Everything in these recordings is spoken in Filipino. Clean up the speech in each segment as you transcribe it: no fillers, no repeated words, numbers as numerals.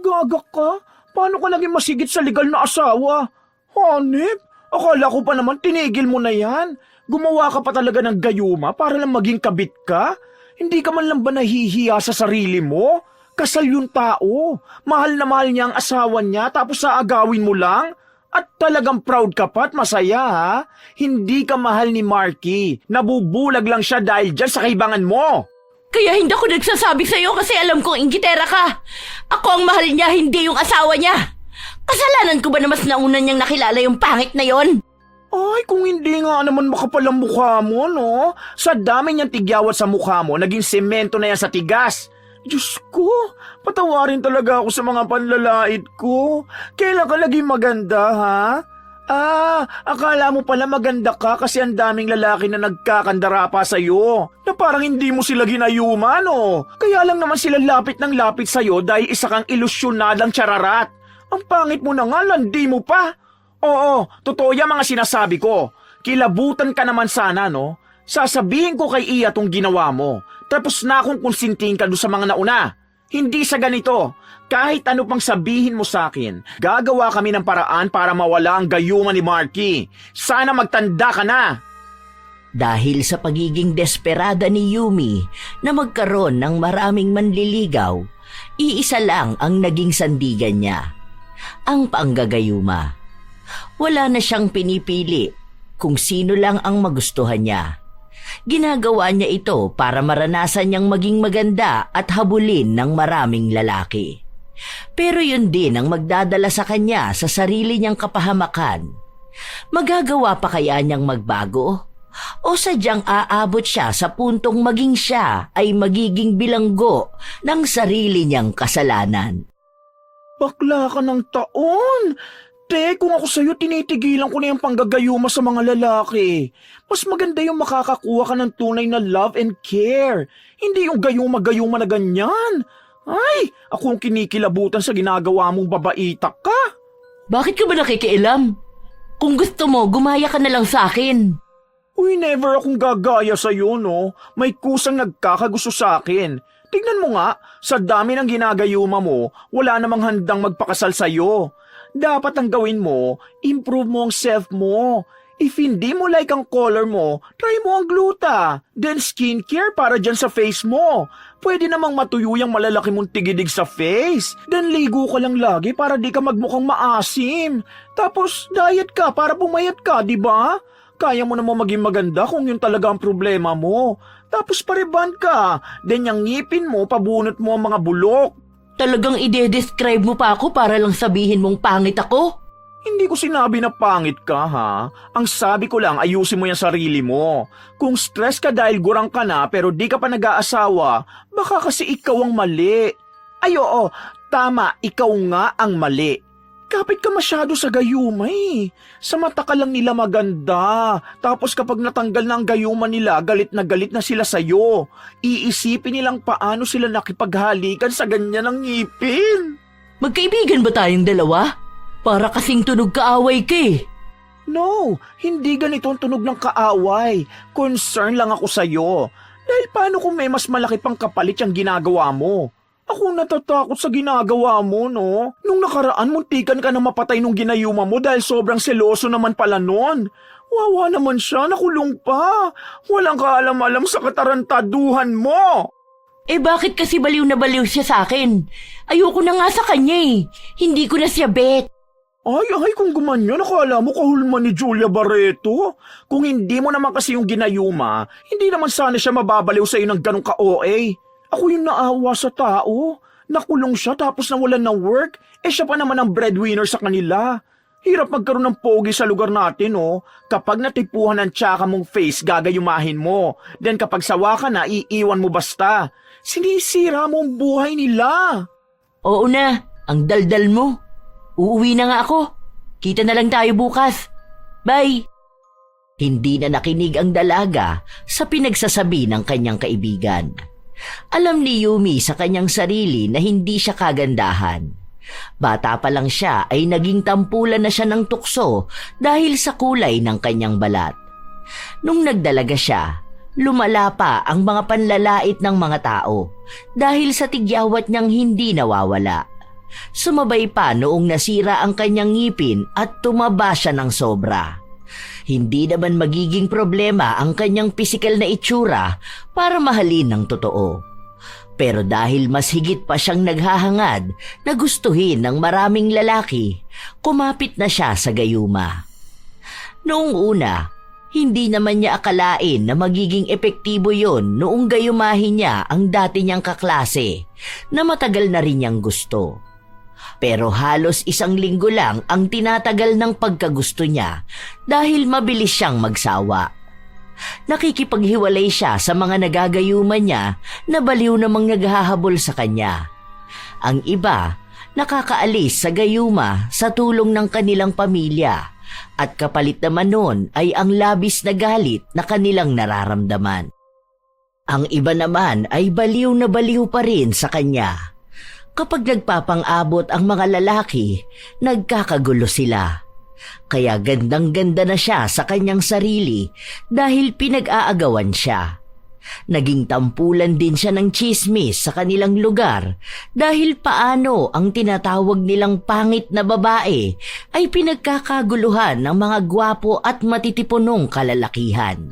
Gaga ka? Paano ka naging masigit sa legal na asawa? Hanip, akala ko pa naman tinigil mo na yan. Gumawa ka pa talaga ng gayuma para lang maging kabit ka? Hindi ka man lang ba nahihiya sa sarili mo? Kasal yung tao. Mahal na mahal niya ang asawa niya tapos aagawin mo lang? At talagang proud ka pa at masaya ha? Hindi ka mahal ni Marky. Nabubulag lang siya dahil dyan sa kaibangan mo. Kaya hindi ako nagsasabi sa'yo kasi alam kong inggitera ka. Ako ang mahal niya, hindi yung asawa niya. Kasalanan ko ba na mas nauna niyang nakilala yung pangit na yon? Ay, kung hindi nga naman makapal ang mukha mo, no? Sa dami niyang tigyawat sa mukha mo, naging semento na yan sa tigas. Diyos ko, patawarin talaga ako sa mga panlalait ko. Kailan ka naging maganda, ha? Akala mo pala maganda ka kasi ang daming lalaki na nagkakandara pa sa'yo. Na parang hindi mo sila ginayuma, no? Kaya lang naman sila lapit ng lapit sa'yo dahil isa kang ilusyonadang chararat. Ang pangit mo na nga, landi mo pa. Oo, totoo yung mga sinasabi ko. Kilabutan ka naman sana, no? Sasabihin ko kay Iya tong ginawa mo. Tapos na akong konsinting ka doon sa mga nauna. Hindi sa ganito. Kahit ano pang sabihin mo sa akin, gagawa kami ng paraan para mawala ang gayuma ni Marky. Sana magtanda ka na. Dahil sa pagiging desperada ni Yumi na magkaroon ng maraming manliligaw, iisa lang ang naging sandigan niya. Ang panggagayuma. Wala na siyang pinipili kung sino lang ang magustuhan niya. Ginagawa niya ito para maranasan niyang maging maganda at habulin ng maraming lalaki. Pero yun din ang magdadala sa kanya sa sarili niyang kapahamakan. Magagawa pa kaya niyang magbago? O sadyang aabot siya sa puntong maging siya ay magiging bilanggo ng sarili niyang kasalanan? Bakla ka ng taon. Te, kung ako sa'yo, tinitigilan ko na yung panggagayuma sa mga lalaki. Mas maganda yung makakakuha ka ng tunay na love and care. Hindi yung gayuma-gayuma na ganyan. Ay, ako ang kinikilabutan sa ginagawa mong babaitak ka. Bakit ka ba nakikialam? Kung gusto mo, gumaya ka na lang sa akin. Uy, never akong gagaya sa'yo, no? May kusang nagkakagusto sa akin. Tignan mo nga, sa dami ng ginagayuma mo, wala namang handang magpakasal sa'yo. Dapat ang gawin mo, improve mo ang self mo. If hindi mo like ang color mo, try mo ang gluta. Then skincare para dyan sa face mo. Pwede namang matuyo yung malalaki mong tigidig sa face. Then ligo ka lang lagi para di ka magmukhang maasim. Tapos diet ka para pumayat ka, di ba? Kaya mo namang maging maganda kung yun talaga ang problema mo. Tapos pariban ka. Then yung ngipin mo, pabunot mo ang mga bulok. Talagang ide-describe mo pa ako para lang sabihin mong pangit ako? Hindi ko sinabi na pangit ka, ha? Ang sabi ko lang, ayusin mo yung sarili mo. Kung stress ka dahil gurang ka na pero di ka pa nag-aasawa, baka kasi ikaw ang mali. Ay oo, tama, ikaw nga ang mali. Kapit ka masyado sa gayuma eh. Sa mata ka lang nila maganda. Tapos kapag natanggal na ang gayuma nila, galit na sila sa'yo. Iisipin nilang paano sila nakipaghalikan sa ganyan ng ngipin. Magkaibigan ba tayong dalawa? Para kasing tunog kaaway ka eh. No, hindi ganito ang tunog ng kaaway. Concern lang ako sa'yo. Dahil paano kung may mas malaki pang kapalit yung ginagawa mo? Ako natatakot sa ginagawa mo, no? Nung nakaraan, muntikan ka na mapatay nung ginayuma mo dahil sobrang seloso naman pala nun. Wawa naman siya, nakulong pa. Walang kaalam-alam sa katarantaduhan mo. Eh bakit kasi baliw na baliw siya sa akin? Ayoko na nga sa kanya eh. Hindi ko na siya bet. Ay, kung gumanyan, nakala mo kahulman ni Julia Barreto. Kung hindi mo naman kasi yung ginayuma, hindi naman sana siya mababaliw sa'yo ng ganong ka-OA. Ako yung naawa sa tao. Nakulong siya tapos nawalan ng work. Siya pa naman ang breadwinner sa kanila. Hirap magkaroon ng pogi sa lugar natin, oh. Kapag natipuhan ng tsaka mong face, gagayumahin mo. Then kapag sawa ka na, iiwan mo basta. Sinisira mo ang buhay nila. Oo na, ang daldal mo. Uuwi na nga ako. Kita na lang tayo bukas. Bye! Hindi na nakinig ang dalaga sa pinagsasabi ng kanyang kaibigan. Alam ni Yumi sa kanyang sarili na hindi siya kagandahan. Bata pa lang siya ay naging tampulan na siya ng tukso dahil sa kulay ng kanyang balat. Nung nagdalaga siya, lumala pa ang mga panlalait ng mga tao dahil sa tigyawat niyang hindi nawawala. Sumabay pa noong nasira ang kanyang ngipin at tumaba siya ng sobra. Hindi naman magiging problema ang kanyang pisikal na itsura para mahalin ng totoo. Pero dahil mas higit pa siyang naghahangad na gustuhin ng maraming lalaki, kumapit na siya sa gayuma. Noong una, hindi naman niya akalain na magiging epektibo yon noong gayumahin niya ang dati niyang kaklase na matagal na rin niyang gusto. Pero halos 1 linggo lang ang tinatagal ng pagkagusto niya dahil mabilis siyang magsawa. Nakikipaghiwalay siya sa mga nagagayuman niya na baliw namang naghahabol sa kanya. Ang iba, nakakaalis sa gayuma sa tulong ng kanilang pamilya at kapalit naman nun ay ang labis na galit na kanilang nararamdaman. Ang iba naman ay baliw na baliw pa rin sa kanya. Kapag nagpapang-abot ang mga lalaki, nagkakagulo sila. Kaya gandang-ganda na siya sa kanyang sarili dahil pinag-aagawan siya. Naging tampulan din siya ng tsismis sa kanilang lugar dahil paano ang tinatawag nilang pangit na babae ay pinagkakaguluhan ng mga gwapo at matitipunong kalalakihan.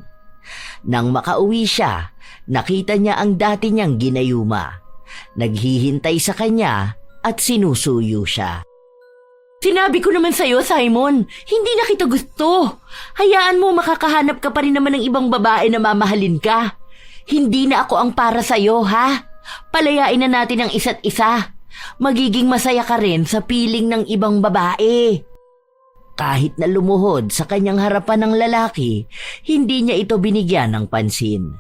Nang makauwi siya, nakita niya ang dati niyang ginayuma. Naghihintay sa kanya at sinusuyo siya. Sinabi ko naman sa'yo, Simon, hindi na kita gusto. Hayaan mo makakahanap ka pa rin naman ng ibang babae na mamahalin ka. Hindi na ako ang para sa'yo, ha? Palayain na natin ang isa't isa. Magiging masaya ka rin sa piling ng ibang babae. Kahit na lumuhod sa kanyang harapan ng lalaki, hindi niya ito binigyan ng pansin.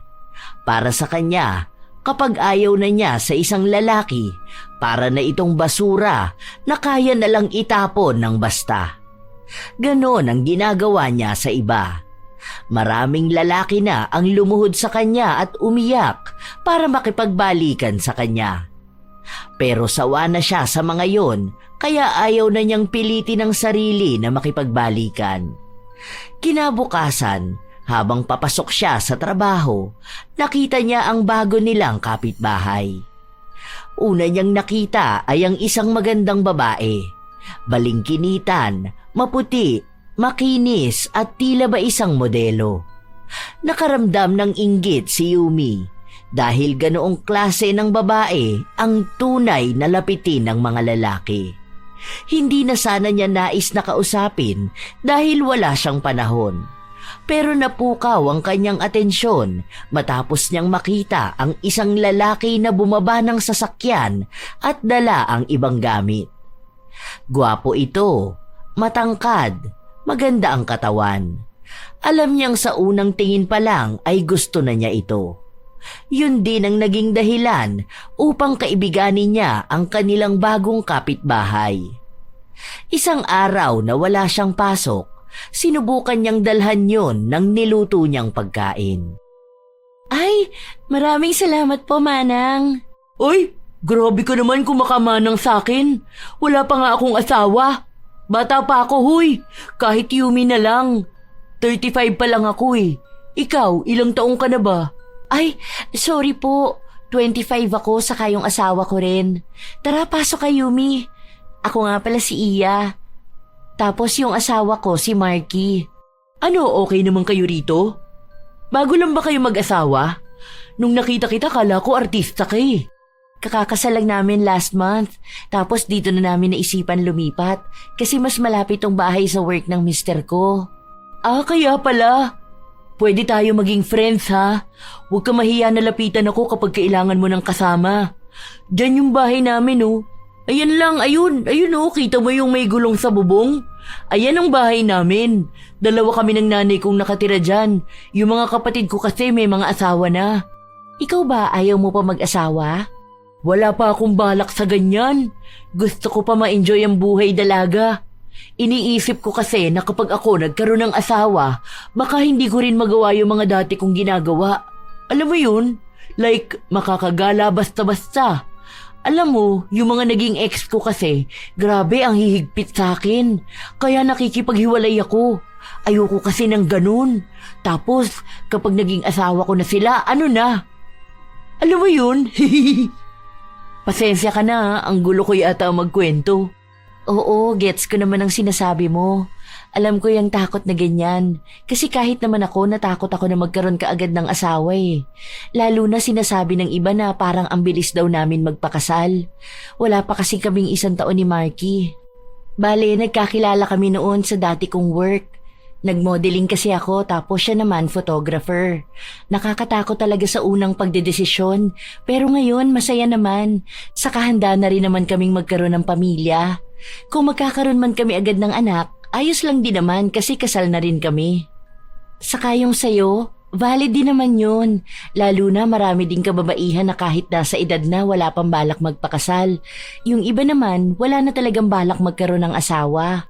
Para sa kanya, kapag ayaw na niya sa isang lalaki, para na itong basura na kaya na lang itapon ng basta. Ganon ang ginagawa niya sa iba. Maraming lalaki na ang lumuhod sa kanya at umiyak para makipagbalikan sa kanya. Pero sawa na siya sa mga yon, kaya ayaw na niyang pilitin ang sarili na makipagbalikan. Kinabukasan, habang papasok siya sa trabaho, nakita niya ang bago nilang kapitbahay. Una niyang nakita ay ang isang magandang babae. Balingkinitan, maputi, makinis at tila ba isang modelo. Nakaramdam ng inggit si Yumi dahil ganoong klase ng babae ang tunay na lapitin ng mga lalaki. Hindi na sana niya nais na kausapin dahil wala siyang panahon. Pero napukaw ang kanyang atensyon matapos niyang makita ang isang lalaki na bumaba ng sasakyan at dala ang ibang gamit. Gwapo ito, matangkad, maganda ang katawan. Alam niyang sa unang tingin pa lang ay gusto na niya ito. Yun din ang naging dahilan upang kaibiganin niya ang kanilang bagong kapitbahay. Isang araw na wala siyang pasok, sinubukan niyang dalhan yon ng niluto niyang pagkain. Ay, maraming salamat po, Manang. Oy, grabe ka naman kumakamanang sa akin. Wala pa nga akong asawa. Bata pa ako, huy. Kahit Yumi na lang. 35 pa lang ako eh. Ikaw, ilang taong ka na ba? Ay, sorry po. 25 ako, saka yung asawa ko rin. Tara, pasok ka, Yumi. Ako nga pala si Iya. Tapos yung asawa ko, si Marky. Ano, okay naman kayo rito? Bago lang ba kayo mag-asawa? Nung nakita kita, kala ko artista ka eh. Kakakasal lang namin last month. Tapos dito na namin naisipan lumipat kasi mas malapit tong bahay sa work ng mister ko. Ah, kaya pala. Pwede tayo maging friends ha. Huwag ka mahiya na lapitan ako kapag kailangan mo ng kasama. Diyan yung bahay namin oh. Ayan lang, ayun oh, kita mo yung may gulong sa bubong? Ayan ang bahay namin. 2 kami ng nanay kong nakatira dyan. Yung mga kapatid ko kasi may mga asawa na. Ikaw ba ayaw mo pa mag-asawa? Wala pa akong balak sa ganyan. Gusto ko pa ma-enjoy ang buhay dalaga. Iniisip ko kasi na kapag ako nagkaroon ng asawa, baka hindi ko rin magawa yung mga dati kong ginagawa. Alam mo yun? Like, makakagala basta-basta. Alam mo, yung mga naging ex ko kasi, grabe ang hihigpit sa akin. Kaya nakikipaghiwalay ako. Ayoko kasi ng ganun. Tapos, kapag naging asawa ko na sila, ano na? Alam mo yun? Pasensya ka na, ang gulo ko yata magkwento. Oo, gets ko naman ang sinasabi mo. Alam ko yung takot na ganyan. Kasi kahit naman ako, natakot ako na magkaroon kaagad ng asawa eh. Lalo na sinasabi ng iba na parang ang bilis daw namin magpakasal. Wala pa kasi kaming 1 taon ni Marky. Bale, nagkakilala kami noon sa dati kong work. Nagmodeling kasi ako tapos siya naman photographer. Nakakatakot talaga sa unang pagdedesisyon pero ngayon masaya naman. Saka handa na rin naman kaming magkaroon ng pamilya. Kung magkakaroon man kami agad ng anak, ayos lang din naman kasi kasal na rin kami. Saka yung sayo, valid din naman yun. Lalo na marami din kababaihan na kahit nasa edad na wala pang balak magpakasal. Yung iba naman, wala na talagang balak magkaroon ng asawa.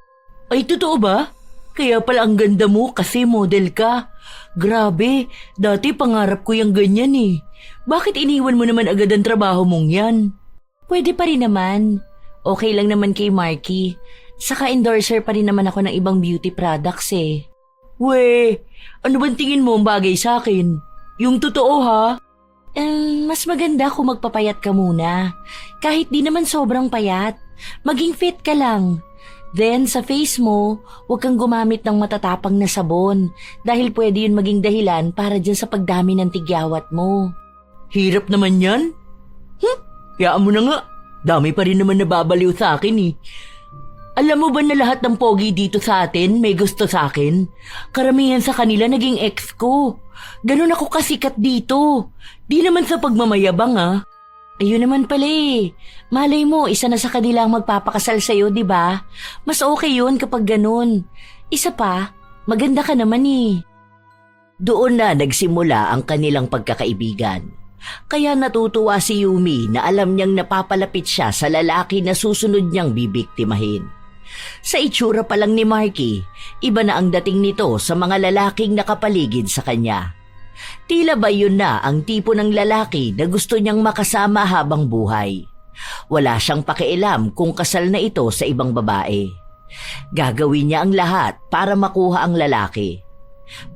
Ay, totoo ba? Kaya pala ang ganda mo kasi model ka. Grabe, dati pangarap ko yung ganyan eh. Bakit iniwan mo naman agad ang trabaho mong yan? Pwede pa rin naman. Okay lang naman kay Marky. Saka endorser pa rin naman ako ng ibang beauty products eh. We, ano bang tingin mo ang bagay sa akin? Yung totoo ha? Mas maganda kung magpapayat ka muna. Kahit di naman sobrang payat. Maging fit ka lang. Then, sa face mo, huwag kang gumamit ng matatapang na sabon dahil pwede yun maging dahilan para dyan sa pagdami ng tigyawat mo. Hirap naman yan. Hayaan mo na nga. Dami pa rin naman nababaliw sa akin eh. Alam mo ba na lahat ng pogi dito sa atin may gusto sa akin? Karamihan sa kanila naging ex ko. Ganun ako kasikat dito. Di naman sa pagmamayabang ah. Ayun naman pala eh. Malay mo, isa na sa kanila ang magpapakasal sa'yo, di ba? Mas okay yun kapag ganun. Isa pa, maganda ka naman eh. Doon na nagsimula ang kanilang pagkakaibigan. Kaya natutuwa si Yumi na alam niyang napapalapit siya sa lalaki na susunod niyang bibiktimahin. Sa itsura pa lang ni Marky, iba na ang dating nito sa mga lalaking nakapaligid sa kanya. Tila ba yun na ang tipo ng lalaki na gusto niyang makasama habang buhay. Wala siyang pakialam kung kasal na ito sa ibang babae. Gagawin niya ang lahat para makuha ang lalaki.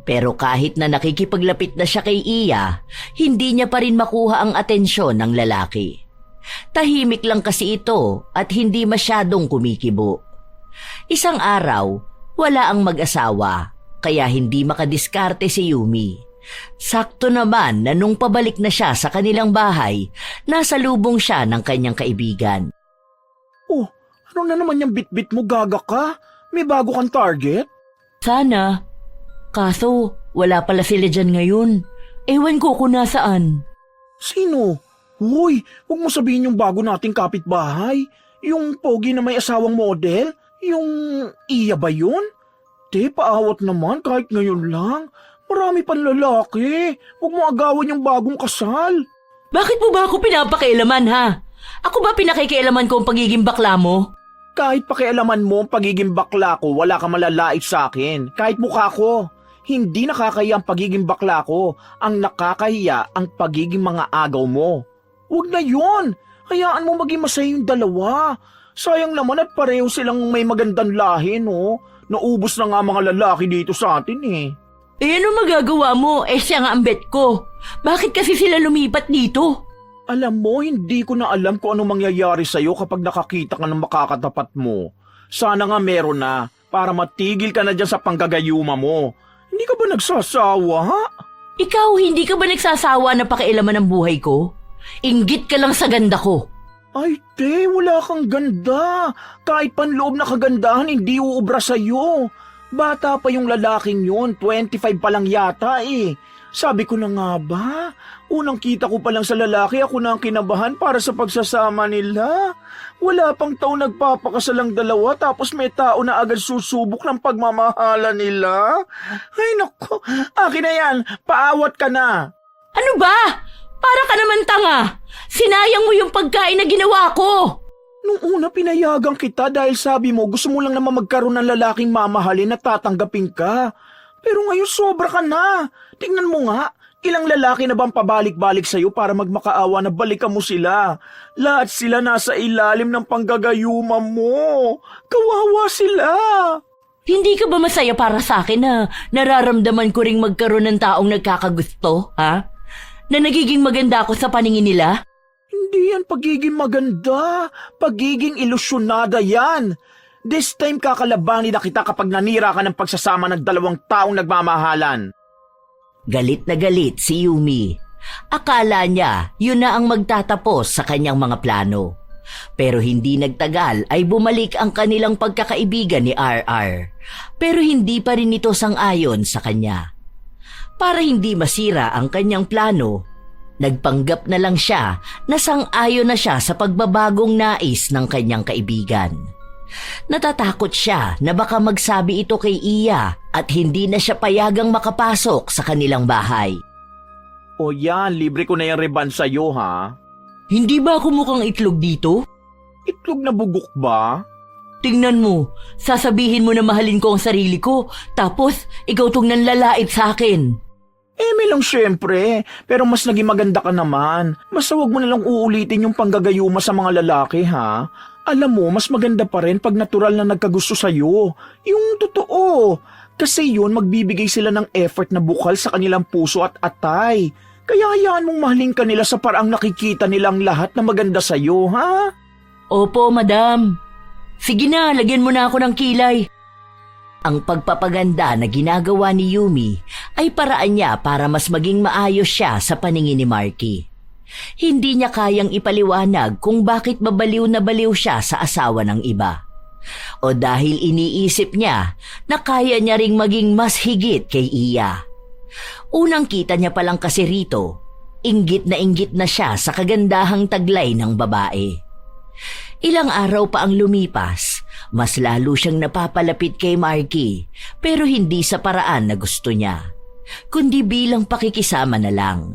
Pero kahit na nakikipaglapit na siya kay Iya, hindi niya pa rin makuha ang atensyon ng lalaki. Tahimik lang kasi ito at hindi masyadong kumikibo. Isang araw, wala ang mag-asawa, kaya hindi makadiskarte si Yumi. Sakto naman na nung pabalik na siya sa kanilang bahay, nasa lubong siya ng kanyang kaibigan. Oh, ano na naman yung bit-bit mo, gaga ka? May bago kang target? Sana. Kaso, wala pala sila dyan ngayon. Ewan ko kung nasaan. Sino? Uy, huwag mo sabihin yung bago nating kapitbahay. Yung pogi na may asawang model? Yung Iya ba yun? Te, paawat naman kahit ngayon lang. Marami pang lalaki. Huwag mo agawan yung bagong kasal. Bakit mo ba ako pinapakialaman ha? Ako ba pinakikialaman ko ang pagiging bakla mo? Kahit pakialaman mo ang pagiging bakla ko, wala ka malalait sa akin. Kahit mukha ko. Hindi nakakahiya ang pagiging bakla ko. Ang nakakahiya ang pagiging mga agaw mo. Huwag na yun. Hayaan mo maging masaya yung dalawa. Sayang naman at pareho silang may magandang lahi, no? Naubos na nga mga lalaki dito sa atin eh. Eh ano magagawa mo? Eh siya nga ang bet ko. Bakit kasi sila lumipat dito? Alam mo, hindi ko na alam kung ano mangyayari sa'yo kapag nakakita ka ng makakatapat mo. Sana nga meron na, para matigil ka na dyan sa panggagayuma mo. Hindi ka ba nagsasawa, ha? Ikaw, hindi ka ba nagsasawa na pakialaman ng buhay ko? Inggit ka lang sa ganda ko. Ay, te, wala kang ganda. Kahit panloob na kagandahan, hindi uubra sa'yo. Bata pa yung lalaking yun, 25 pa lang yata eh. Sabi ko na nga ba, unang kita ko pa lang sa lalaki, ako na ang kinabahan para sa pagsasama nila. Wala pang taon nagpapakasal ang dalawa tapos may tao na agad susubok ng pagmamahala nila. Ay naku, akin na yan, paawat ka na. Ano ba? Para ka naman tanga. Sinayang mo yung pagkain na ginawa ko. Nung una pinayagan kita dahil sabi mo gusto mo lang naman magkaroon ng lalaking mamahalin at tatanggapin ka. Pero ngayon sobra ka na. Tingnan mo nga, ilang lalaki na bang pabalik-balik sa'yo para magmakaawa na balikan mo sila. Lahat sila nasa ilalim ng panggagayuma mo. Kawawa sila. Hindi ka ba masaya para sa akin na nararamdaman ko ring magkaroon ng taong nagkakagusto, ha? Na nagiging maganda ako sa paningin nila? Hindi yan pagiging maganda. Pagiging ilusyonada yan. This time kakalabanin na kita kapag nanira ka ng pagsasama ng 2 taong nagmamahalan. Galit na galit si Yumi. Akala niya yun na ang magtatapos sa kanyang mga plano. Pero hindi nagtagal ay bumalik ang kanilang pagkakaibigan ni RR. Pero hindi pa rin ito sang-ayon sa kanya. Para hindi masira ang kanyang plano, nagpanggap na lang siya na sang-ayon na siya sa pagbabagong nais ng kanyang kaibigan. Natatakot siya na baka magsabi ito kay Iya at hindi na siya payagang makapasok sa kanilang bahay. O yan, libre ko na yung reban sa'yo ha. Hindi ba ako mukhang itlog dito? Itlog na bugok ba? Tingnan mo, sasabihin mo na mahalin ko ang sarili ko, tapos ikaw tong nanlalait sa akin. Eme lang syempre, pero mas naging maganda ka naman. Basta wag mo nalang uulitin yung panggagayuma sa mga lalaki ha. Alam mo, mas maganda pa rin pag natural na nagkagusto sa'yo. Yung totoo. Kasi yun, magbibigay sila ng effort na bukal sa kanilang puso at atay. Kaya hayaan mong mahalin ka nila sa paraang nakikita nilang lahat na maganda sa'yo, ha? Opo, madam. Sige na, lagyan mo na ako ng kilay. Ang pagpapaganda na ginagawa ni Yumi ay paraan niya para mas maging maayos siya sa paningin ni Marky. Hindi niya kayang ipaliwanag kung bakit babaliw na baliw siya sa asawa ng iba. O dahil iniisip niya na kaya niya ring maging mas higit kay Iya. Unang kita niya palang kasi rito, inggit na siya sa kagandahang taglay ng babae. Ilang araw pa ang lumipas, mas lalo siyang napapalapit kay Marky, pero hindi sa paraan na gusto niya, kundi bilang pakikisama na lang.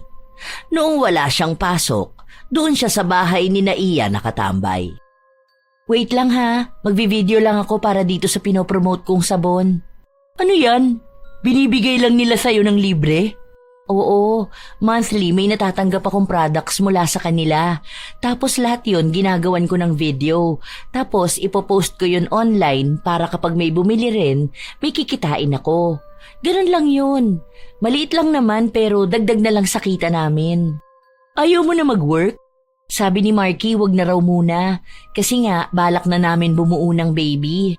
Noong wala siyang pasok, doon siya sa bahay ni Iya nakatambay. Wait lang ha, magvi-video lang ako para dito sa pinopromote kong sabon. Ano yan? Binibigay lang nila sa'yo ng libre? Oo, monthly may natatanggap akong products mula sa kanila. Tapos lahat yun ginagawan ko ng video. Tapos ipopost ko yun online para kapag may bumili rin, may kikitain ako. Ganun lang yun. Maliit lang naman pero dagdag na lang sa kita namin. Ayaw mo na mag-work? Sabi ni Marky wag na raw muna kasi nga balak na namin bumuo ng baby.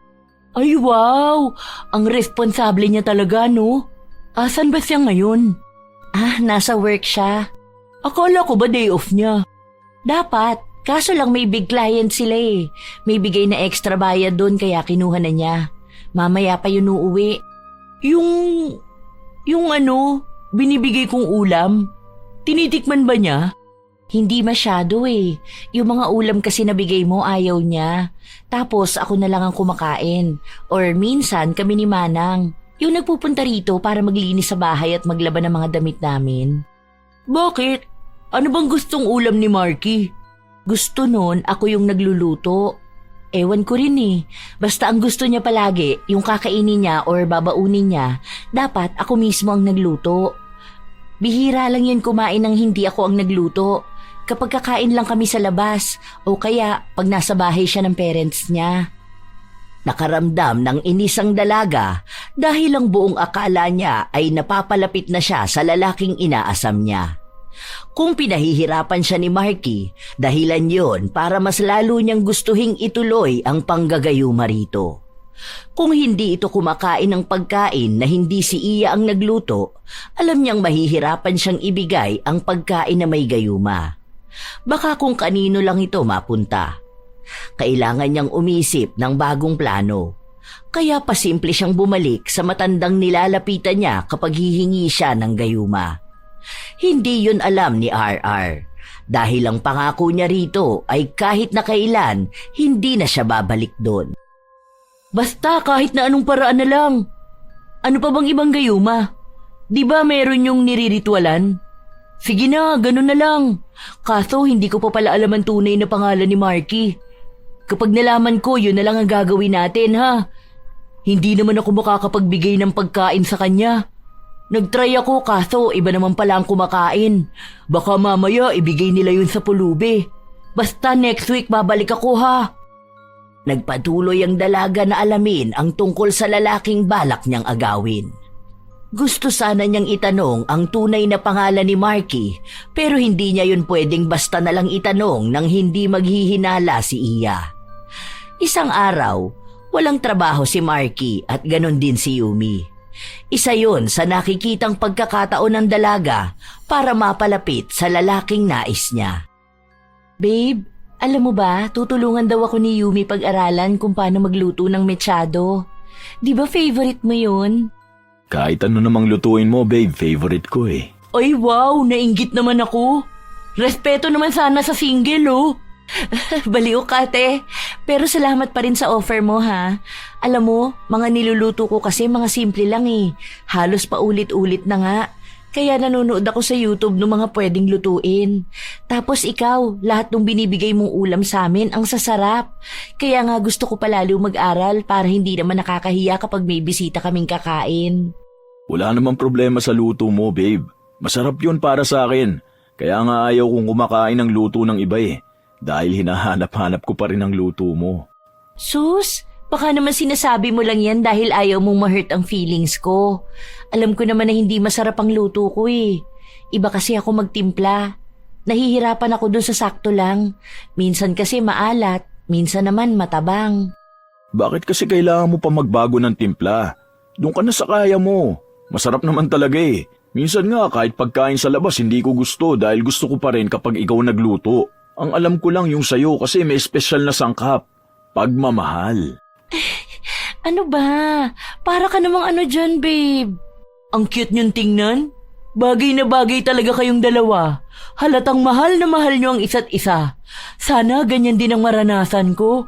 Ay wow! Ang responsable niya talaga no? Asan ba siya ngayon? Nasa work siya. Akala ko ba day off niya? Dapat, kaso lang may big client sila eh. May bigay na extra bayad doon kaya kinuha na niya. Mamaya pa yun uuwi. Yung binibigay kong ulam, tinitikman ba niya? Hindi masyado eh. Yung mga ulam kasi nabigay mo ayaw niya. Tapos ako na lang ang kumakain. Or minsan kami ni Manang. Yung nagpupunta rito para maglinis sa bahay at maglaban ng mga damit namin. Bakit? Ano bang gustong ulam ni Marky? Gusto nun ako yung nagluluto. Ewan ko rin eh. Basta ang gusto niya palagi, yung kakainin niya or babaunin niya, dapat ako mismo ang nagluto. Bihira lang yan kumain ng hindi ako ang nagluto. Kapag kakain lang kami sa labas o kaya pag nasa bahay siya ng parents niya. Nakaramdam ng inisang dalaga dahil ang buong akala niya ay napapalapit na siya sa lalaking inaasam niya. Kung pinahihirapan siya ni Marky, dahilan yon para mas lalo niyang gustuhing ituloy ang panggagayuma rito. Kung hindi ito kumakain ng pagkain na hindi si Iya ang nagluto, alam niyang mahihirapan siyang ibigay ang pagkain na may gayuma. Baka kung kanino lang ito mapunta. Kailangan niyang umisip ng bagong plano. Kaya pasimple siyang bumalik sa matandang nilalapitan niya kapag hihingi siya ng gayuma. Hindi yun alam ni RR. Dahil ang pangako niya rito ay kahit na kailan, hindi na siya babalik doon. Basta kahit na anong paraan na lang. Ano pa bang ibang gayuma? Di ba meron yung niriritwalan? Sige na, ganun na lang. Kaso hindi ko pa pala alam ang tunay na pangalan ni Marky. Kapag nalaman ko, yun na lang ang gagawin natin ha. Hindi naman ako makakapagbigay ng pagkain sa kanya. Nagtry ako kaso iba naman pala ang kumakain. Baka mamaya ibigay nila yun sa pulubi. Basta next week babalik ako ha. Nagpatuloy ang dalaga na alamin ang tungkol sa lalaking balak niyang agawin. Gusto sana niyang itanong ang tunay na pangalan ni Marky pero hindi niya yun pwedeng basta na lang itanong nang hindi maghihinala si Iya. Isang araw, walang trabaho si Marky at ganon din si Yumi. Isa yun sa nakikitang pagkakataon ng dalaga para mapalapit sa lalaking nais niya. Babe, alam mo ba, tutulungan daw ako ni Yumi pag-aralan kung paano magluto ng mechado. Di ba favorite mo yun? Kahit ano namang lutuin mo, babe, favorite ko eh. Ay wow, nainggit naman ako. Respeto naman sana sa single, oh. Baliw ka, te. Pero salamat pa rin sa offer mo, ha. Alam mo, mga niluluto ko kasi mga simple lang eh. Halos paulit-ulit na nga. Kaya nanonood ako sa YouTube ng mga pwedeng lutuin. Tapos ikaw, lahat ng binibigay mong ulam sa amin ang sasarap. Kaya nga gusto ko palalo mag-aral para hindi naman nakakahiya kapag may bisita kaming kakain. Wala namang problema sa luto mo, babe. Masarap yun para sa akin. Kaya nga ayaw kong kumakain ng luto ng iba eh. Dahil hinahanap-hanap ko pa rin ang luto mo. Sus, baka naman sinasabi mo lang yan dahil ayaw mong ma-hurt ang feelings ko. Alam ko naman na hindi masarap ang luto ko eh. Iba kasi ako magtimpla. Nahihirapan ako dun sa sakto lang. Minsan kasi maalat, minsan naman matabang. Bakit kasi kailangan mo pa magbago ng timpla? Doon ka na sa kaya mo. Masarap naman talaga eh. Minsan nga kahit pagkain sa labas hindi ko gusto dahil gusto ko pa rin kapag ikaw nagluto. Ang alam ko lang yung sayo kasi may espesyal na sangkap. Pagmamahal. Ano ba? Para ka namang ano dyan, babe. Ang cute niyong tingnan. Bagay na bagay talaga kayong dalawa. Halatang mahal na mahal niyo ang isa't isa. Sana ganyan din ang maranasan ko.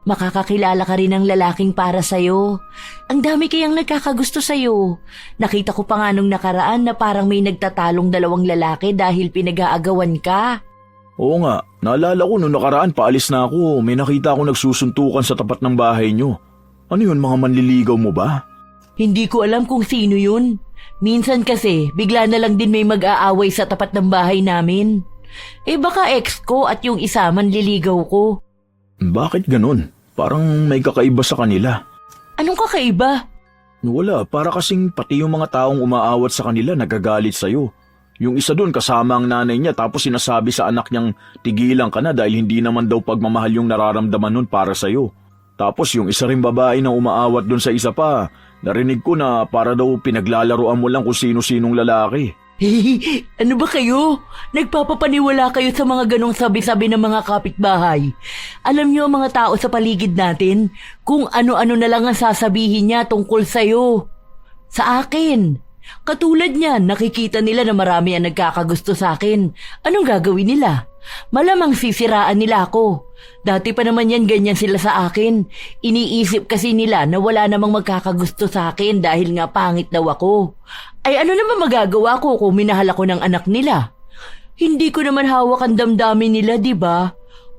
Makakakilala ka rin ng lalaking para sa'yo. Ang dami kayang nagkakagusto sa'yo. Nakita ko pa nga nung nakaraan na parang may nagtatalong dalawang lalaki dahil pinag-aagawan ka. Oo nga, naalala ko nung nakaraan paalis na ako. May nakita ako nagsusuntukan sa tapat ng bahay nyo. Ano yun, mga manliligaw mo ba? Hindi ko alam kung sino yun. Minsan kasi, bigla na lang din may mag-aaway sa tapat ng bahay namin. Eh baka ex ko at yung isa manliligaw ko. Bakit ganun? Parang may kakaiba sa kanila. Anong kakaiba? Wala, para kasing pati yung mga taong umaawat sa kanila nagagalit sa'yo. Yung isa dun kasama ang nanay niya tapos sinasabi sa anak niyang tigilan ka na dahil hindi naman daw pagmamahal yung nararamdaman nun para sa'yo. Tapos yung isa ring babae na umaawat dun sa isa pa, narinig ko na para daw pinaglalaroan mo lang kung sino-sinong lalaki. Ano ba kayo? Nagpapapaniwala kayo sa mga ganong sabi-sabi ng mga kapitbahay. Alam niyo ang mga tao sa paligid natin, kung ano-ano na lang ang sasabihin niya tungkol sa'yo. Sa akin. Katulad niyan, nakikita nila na marami ang nagkakagusto sa akin. Anong gagawin nila? Malamang sisiraan nila ako. Dati pa naman yan ganyan sila sa akin. Iniisip kasi nila na wala namang magkakagusto sa akin dahil nga pangit daw ako. Ay ano naman magagawa ko kung minahal ako ng anak nila? Hindi ko naman hawak ang damdamin nila, di ba?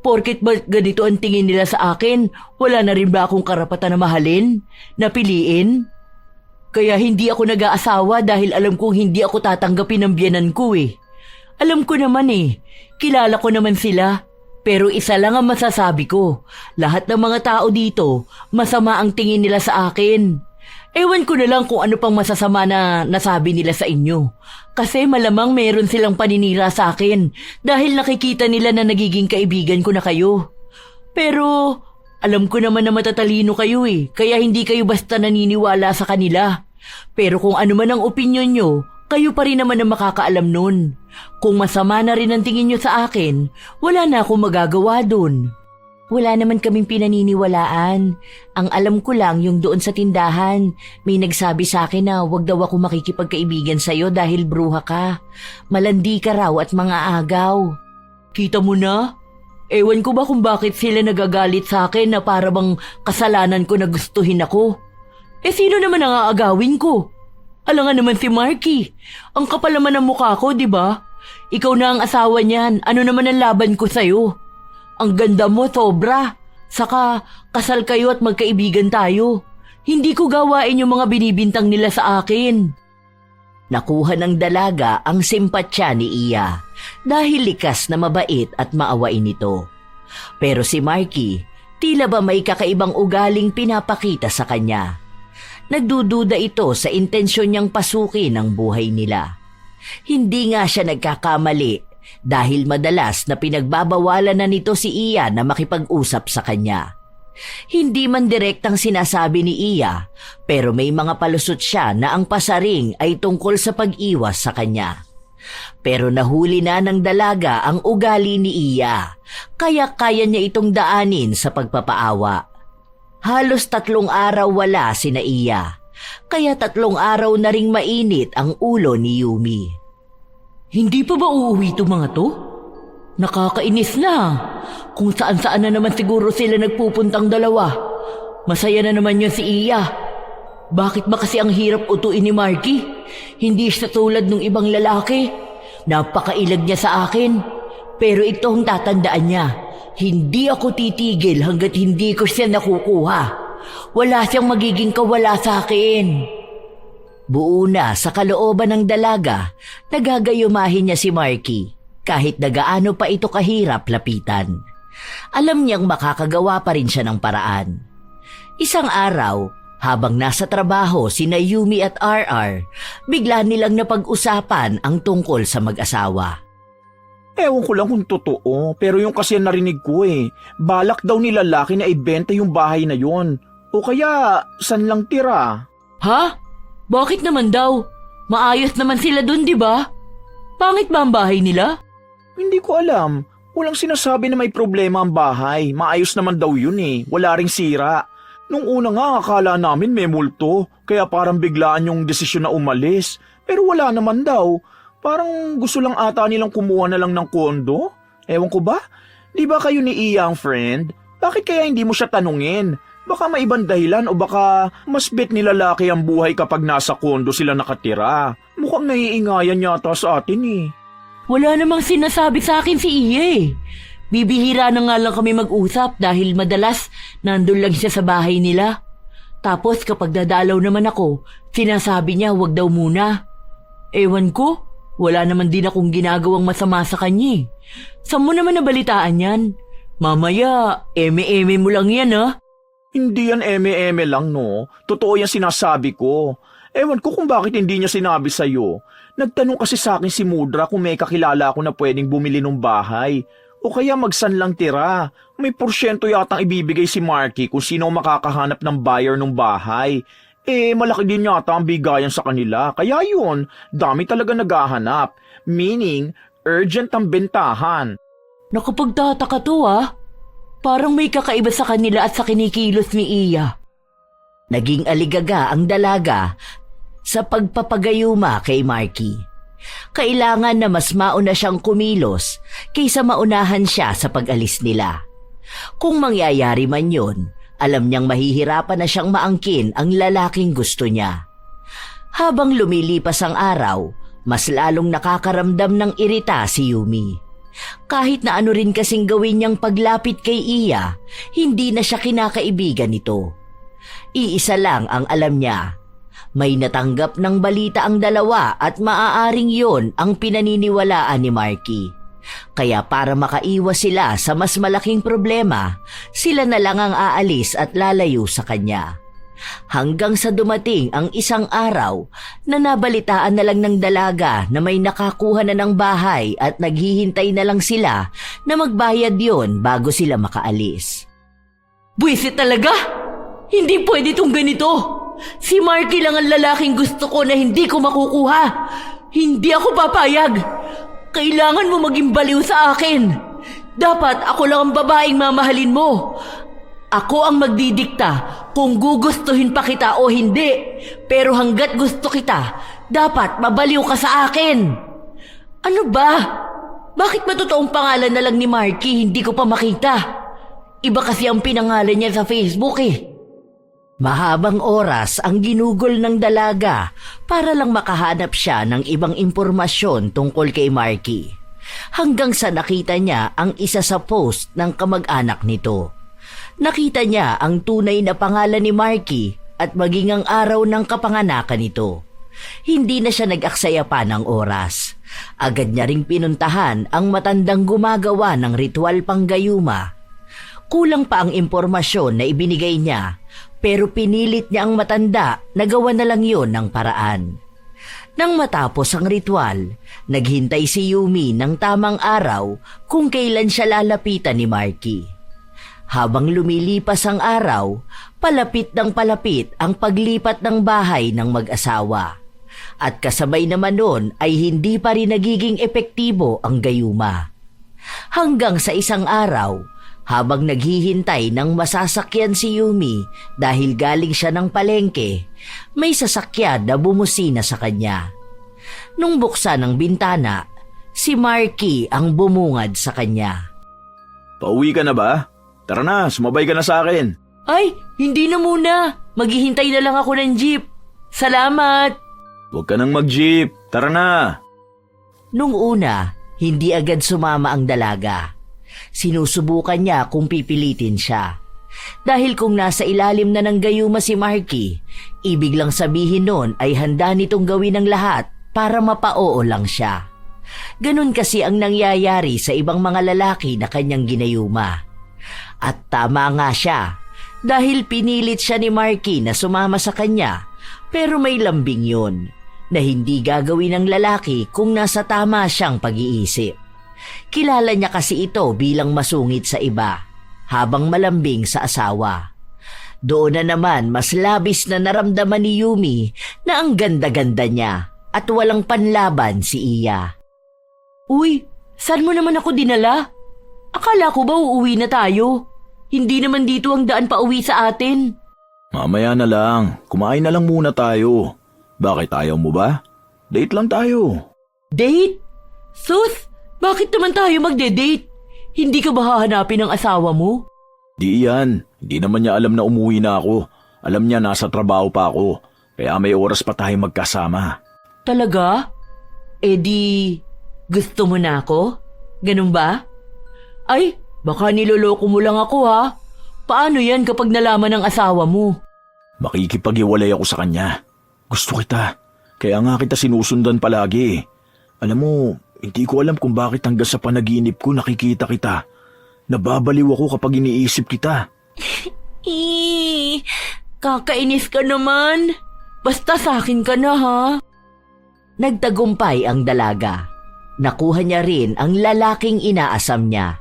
Porket ba ganito ang tingin nila sa akin, wala na rin ba akong karapatan na mahalin? Napiliin? Kaya hindi ako nag-aasawa dahil alam kong hindi ako tatanggapin ng biyenan ko eh. Alam ko naman eh, kilala ko naman sila. Pero isa lang ang masasabi ko, lahat ng mga tao dito, masama ang tingin nila sa akin. Ewan ko na lang kung ano pang masasama na nasabi nila sa inyo. Kasi malamang meron silang paninira sa akin dahil nakikita nila na nagiging kaibigan ko na kayo. Pero alam ko naman na matatalino kayo eh, kaya hindi kayo basta naniniwala sa kanila. Pero kung ano man ang opinyon nyo, kayo pa rin naman ang makakaalam nun. Kung masama na rin ang tingin nyo sa akin, wala na akong magagawa dun. Wala naman kaming pinaniniwalaan. Ang alam ko lang yung doon sa tindahan, may nagsabi sa akin na wag daw ako makikipagkaibigan sa'yo dahil bruha ka. Malandi ka raw at mga agaw. Kita mo na? Ewan ko ba kung bakit sila nagagalit sa akin na para bang kasalanan ko na gustuhin ako? Eh sino naman ang aagawin ko? Alangan naman si Marky. Ang kapal naman ng mukha ko, di ba? Ikaw na ang asawa niyan. Ano naman ang laban ko sa'yo? Ang ganda mo, sobra. Saka, kasal kayo at magkaibigan tayo. Hindi ko gawain yung mga binibintang nila sa akin. Nakuha ng dalaga ang simpatsya ni Iya dahil likas na mabait at maawain ito. Pero si Marky, tila ba may kakaibang ugaling pinapakita sa kanya. nagdududa ito sa intensyon niyang pasukin ang buhay nila. Hindi nga siya nagkakamali dahil madalas na pinagbabawalan na nito si Iya na makipag-usap sa kanya. Hindi man direktang sinasabi ni Iya, pero may mga palusot siya na ang pasaring ay tungkol sa pag-iwas sa kanya. Pero nahuli na ng dalaga ang ugali ni Iya, kaya kaya niya itong daanin sa pagpapaawa. Halos 3 araw wala sina Iya, kaya 3 araw na ring mainit ang ulo ni Yumi. Hindi pa ba uuwi itong mga to? Nakakainis na. Kung saan-saan na naman siguro sila nagpupuntang dalawa. Masaya na naman yun si Iya. Bakit ba kasi ang hirap utuin ni Marky? Hindi siya tulad ng ibang lalaki. Napakailag niya sa akin. Pero ito ang tatandaan niya. Hindi ako titigil hanggat hindi ko siya nakukuha. Wala siyang magiging kawala sa akin. Buo na sa kalooban ng dalaga, nagagayumahin niya si Marky kahit na gaano pa ito kahirap lapitan. Alam niyang makakagawa pa rin siya ng paraan. Isang araw, habang nasa trabaho sina Yumi at RR, bigla nilang napag-usapan ang tungkol sa mag-asawa. Ewan ko lang kung totoo, pero yung kasi narinig ko balak daw ni lalaki na ibenta yung bahay na yon. O kaya, san lang tira? Ha? Bakit naman daw? Maayos naman sila dun, di ba? Pangit ba ang bahay nila? Hindi ko alam. Walang sinasabi na may problema ang bahay. Maayos naman daw yun Wala ring sira. Nung una nga, akala namin may multo, kaya parang biglaan yung desisyon na umalis. Pero wala naman daw. Parang gusto lang ata nilang kumuha na lang ng kondo. Ewan ko ba? Di ba kayo ni Iya ang friend? Bakit kaya hindi mo siya tanungin? Baka may ibang dahilan o baka mas bet ni lalaki ang buhay kapag nasa kondo sila nakatira. Mukhang naiingayan yata sa atin Wala namang sinasabi sa akin si Iya Bibihira na nga lang kami mag-usap dahil madalas nandun lang siya sa bahay nila. Tapos kapag dadalaw naman ako, sinasabi niya wag daw muna. Ewan ko, wala naman din akong ginagawang masama sa kanya Saan mo naman nabalitaan yan? Mamaya, eme-eme mo lang yan Hindi yan eme-eme lang Totoo yan sinasabi ko. Ewan ko kung bakit hindi niya sinabi sa'yo. Nagtanong kasi sa akin si Mudra kung may kakilala ako na pwedeng bumili ng bahay. O kaya magsanlang tira. May porsyento yatang ibibigay si Marky kung sino makakahanap ng buyer ng bahay. Malaki din yata ang bigayan sa kanila. Kaya yun, dami talaga naghahanap. Meaning, urgent ang bentahan. Nakapagtataka to Parang may kakaiba sa kanila at sa kinikilos ni Iya. Naging aligaga ang dalaga sa pagpapagayuma kay Marky. Kailangan na mas mauna siyang kumilos kaysa maunahan siya sa pag-alis nila. Kung mangyayari man yun, alam niyang mahihirapan na siyang maangkin ang lalaking gusto niya. Habang lumilipas ang araw, mas lalong nakakaramdam ng irita si Yumi. Kahit na ano rin kasing gawin niyang paglapit kay Iya, hindi na siya kinakaibigan nito. Iisa lang ang alam niya. May natanggap ng balita ang dalawa at maaaring yon ang pinaniniwalaan ni Marky. Kaya para makaiwas sila sa mas malaking problema, sila na lang ang aalis at lalayo sa kanya. Hanggang sa dumating ang isang araw na nabalitaan na lang ng dalaga na may nakakuha na ng bahay at naghihintay na lang sila na magbayad yon bago sila makaalis. Buwisit talaga! Hindi pwede itong ganito! Si Marky lang ang lalaking gusto ko na hindi ko makukuha! Hindi ako papayag! Kailangan mo maging baliw sa akin! Dapat ako lang ang babaeng mamahalin mo! Ako ang magdidikta kung gugustuhin pa kita o hindi. Pero hanggat gusto kita, dapat mabaliw ka sa akin. Ano ba? Bakit ba totoong pangalan na lang ni Marky hindi ko pa makita? Iba kasi ang pinangalan niya sa Facebook Mahabang oras ang ginugol ng dalaga para lang makahanap siya ng ibang impormasyon tungkol kay Marky. Hanggang sa nakita niya ang isa sa post ng kamag-anak nito. Nakita niya ang tunay na pangalan ni Marky at maging ang araw ng kapanganakan nito. Hindi na siya nag-aksaya pa ng oras. Agad niya ring pinuntahan ang matandang gumagawa ng ritual panggayuma. Kulang pa ang impormasyon na ibinigay niya pero pinilit niya ang matanda na gawa na lang yun ng paraan. Nang matapos ang ritual, naghintay si Yumi ng tamang araw kung kailan siya lalapitan ni Marky. Habang lumilipas ang araw, palapit ng palapit ang paglipat ng bahay ng mag-asawa. At kasabay naman nun ay hindi pa rin nagiging epektibo ang gayuma. Hanggang sa isang araw, habang naghihintay ng masasakyan si Yumi dahil galing siya ng palengke, may sasakyan na bumusina sa kanya. Nung buksan ang bintana, si Marky ang bumungad sa kanya. Pauwi ka na ba? Tara na, sumabay ka na sa akin. Ay, hindi na muna. Maghihintay na lang ako ng jeep. Salamat! Huwag ka nang mag-jeep. Tara na. Nung una, hindi agad sumama ang dalaga. Sinusubukan niya kung pipilitin siya. Dahil kung nasa ilalim na ng gayuma si Marky, ibig lang sabihin nun ay handa nitong gawin ang lahat para mapa-oo lang siya. Ganun kasi ang nangyayari sa ibang mga lalaki na kanyang ginayuma. At tama nga siya, dahil pinilit siya ni Marky na sumama sa kanya, pero may lambing yun, na hindi gagawin ng lalaki kung nasa tama siyang pag-iisip. Kilala niya kasi ito bilang masungit sa iba, habang malambing sa asawa. Doon na naman mas labis na naramdaman ni Yumi na ang ganda-ganda niya at walang panlaban si Iya. Uy, saan mo naman ako dinala? Akala ko ba uuwi na tayo? Hindi naman dito ang daan pa uwi sa atin. Mamaya na lang. Kumain na lang muna tayo. Bakit ayaw mo ba? Date lang tayo. Date? Sus, bakit naman tayo magde-date? Hindi ka ba hahanapin ng asawa mo? Di yan. Hindi naman niya alam na umuwi na ako. Alam niya nasa trabaho pa ako. Kaya may oras pa tayo magkasama. Talaga? Eh di, gusto mo na ako? Ganun ba? Ay, baka niloloko mo lang ako ha. Paano yan kapag nalaman ng asawa mo? Makikipag-iwalay ako sa kanya. Gusto kita. Kaya nga kita sinusundan palagi. Alam mo, hindi ko alam kung bakit hanggang sa panaginip ko nakikita kita. Nababaliw ako kapag iniisip kita. Kakainis ka naman. Basta sa akin ka na ha. Nagtagumpay ang dalaga. Nakuha niya rin ang lalaking inaasam niya.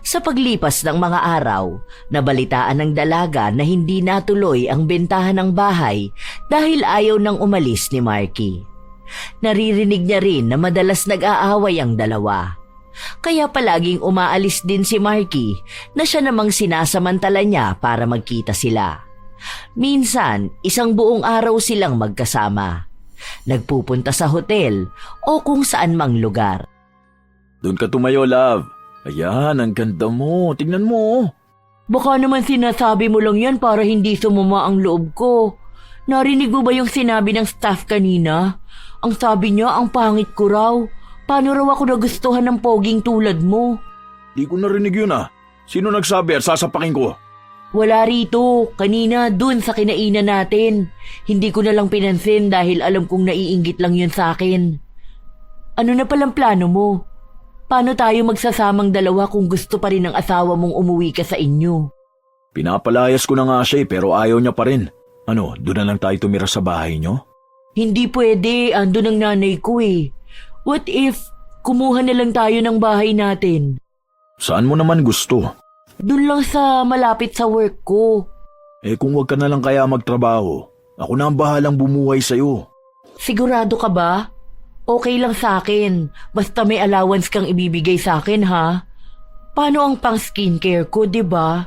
Sa paglipas ng mga araw, nabalitaan ng dalaga na hindi natuloy ang bentahan ng bahay dahil ayaw nang umalis ni Marky. Naririnig niya rin na madalas nag-aaway ang dalawa. Kaya palaging umaalis din si Marky na siya namang sinasamantala niya para magkita sila. Minsan, isang buong araw silang magkasama. Nagpupunta sa hotel o kung saan mang lugar. Doon ka tumayo, love. Ayan, ang ganda mo. Tingnan mo. Baka naman sinasabi mo lang yan para hindi sumama ang loob ko. Narinig mo ba yung sinabi ng staff kanina? Ang sabi niya, ang pangit ko raw. Paano raw ako nagustuhan ng poging tulad mo? Di ko narinig yun ah. Sino nagsabi at sasapakin ko? Wala rito. Kanina, dun sa kinainan natin. Hindi ko na lang pinansin dahil alam kong naiinggit lang yun sa akin. Ano na palang plano mo? Paano tayo magsasamang dalawa kung gusto pa rin ng asawa mong umuwi ka sa inyo? Pinapalayas ko na nga siya pero ayaw niya pa rin. Ano, doon na lang tayo tumira sa bahay niyo? Hindi pwede, andun ang nanay ko eh. What if kumuha na lang tayo ng bahay natin? Saan mo naman gusto? Doon lang sa malapit sa work ko. Eh kung wag ka na lang kaya magtrabaho, ako na ang bahalang bumuhay sa'yo. Sigurado ka ba? Okay lang sa akin. Basta may allowance kang ibibigay sa akin ha. Paano ang pang skincare ko, di ba?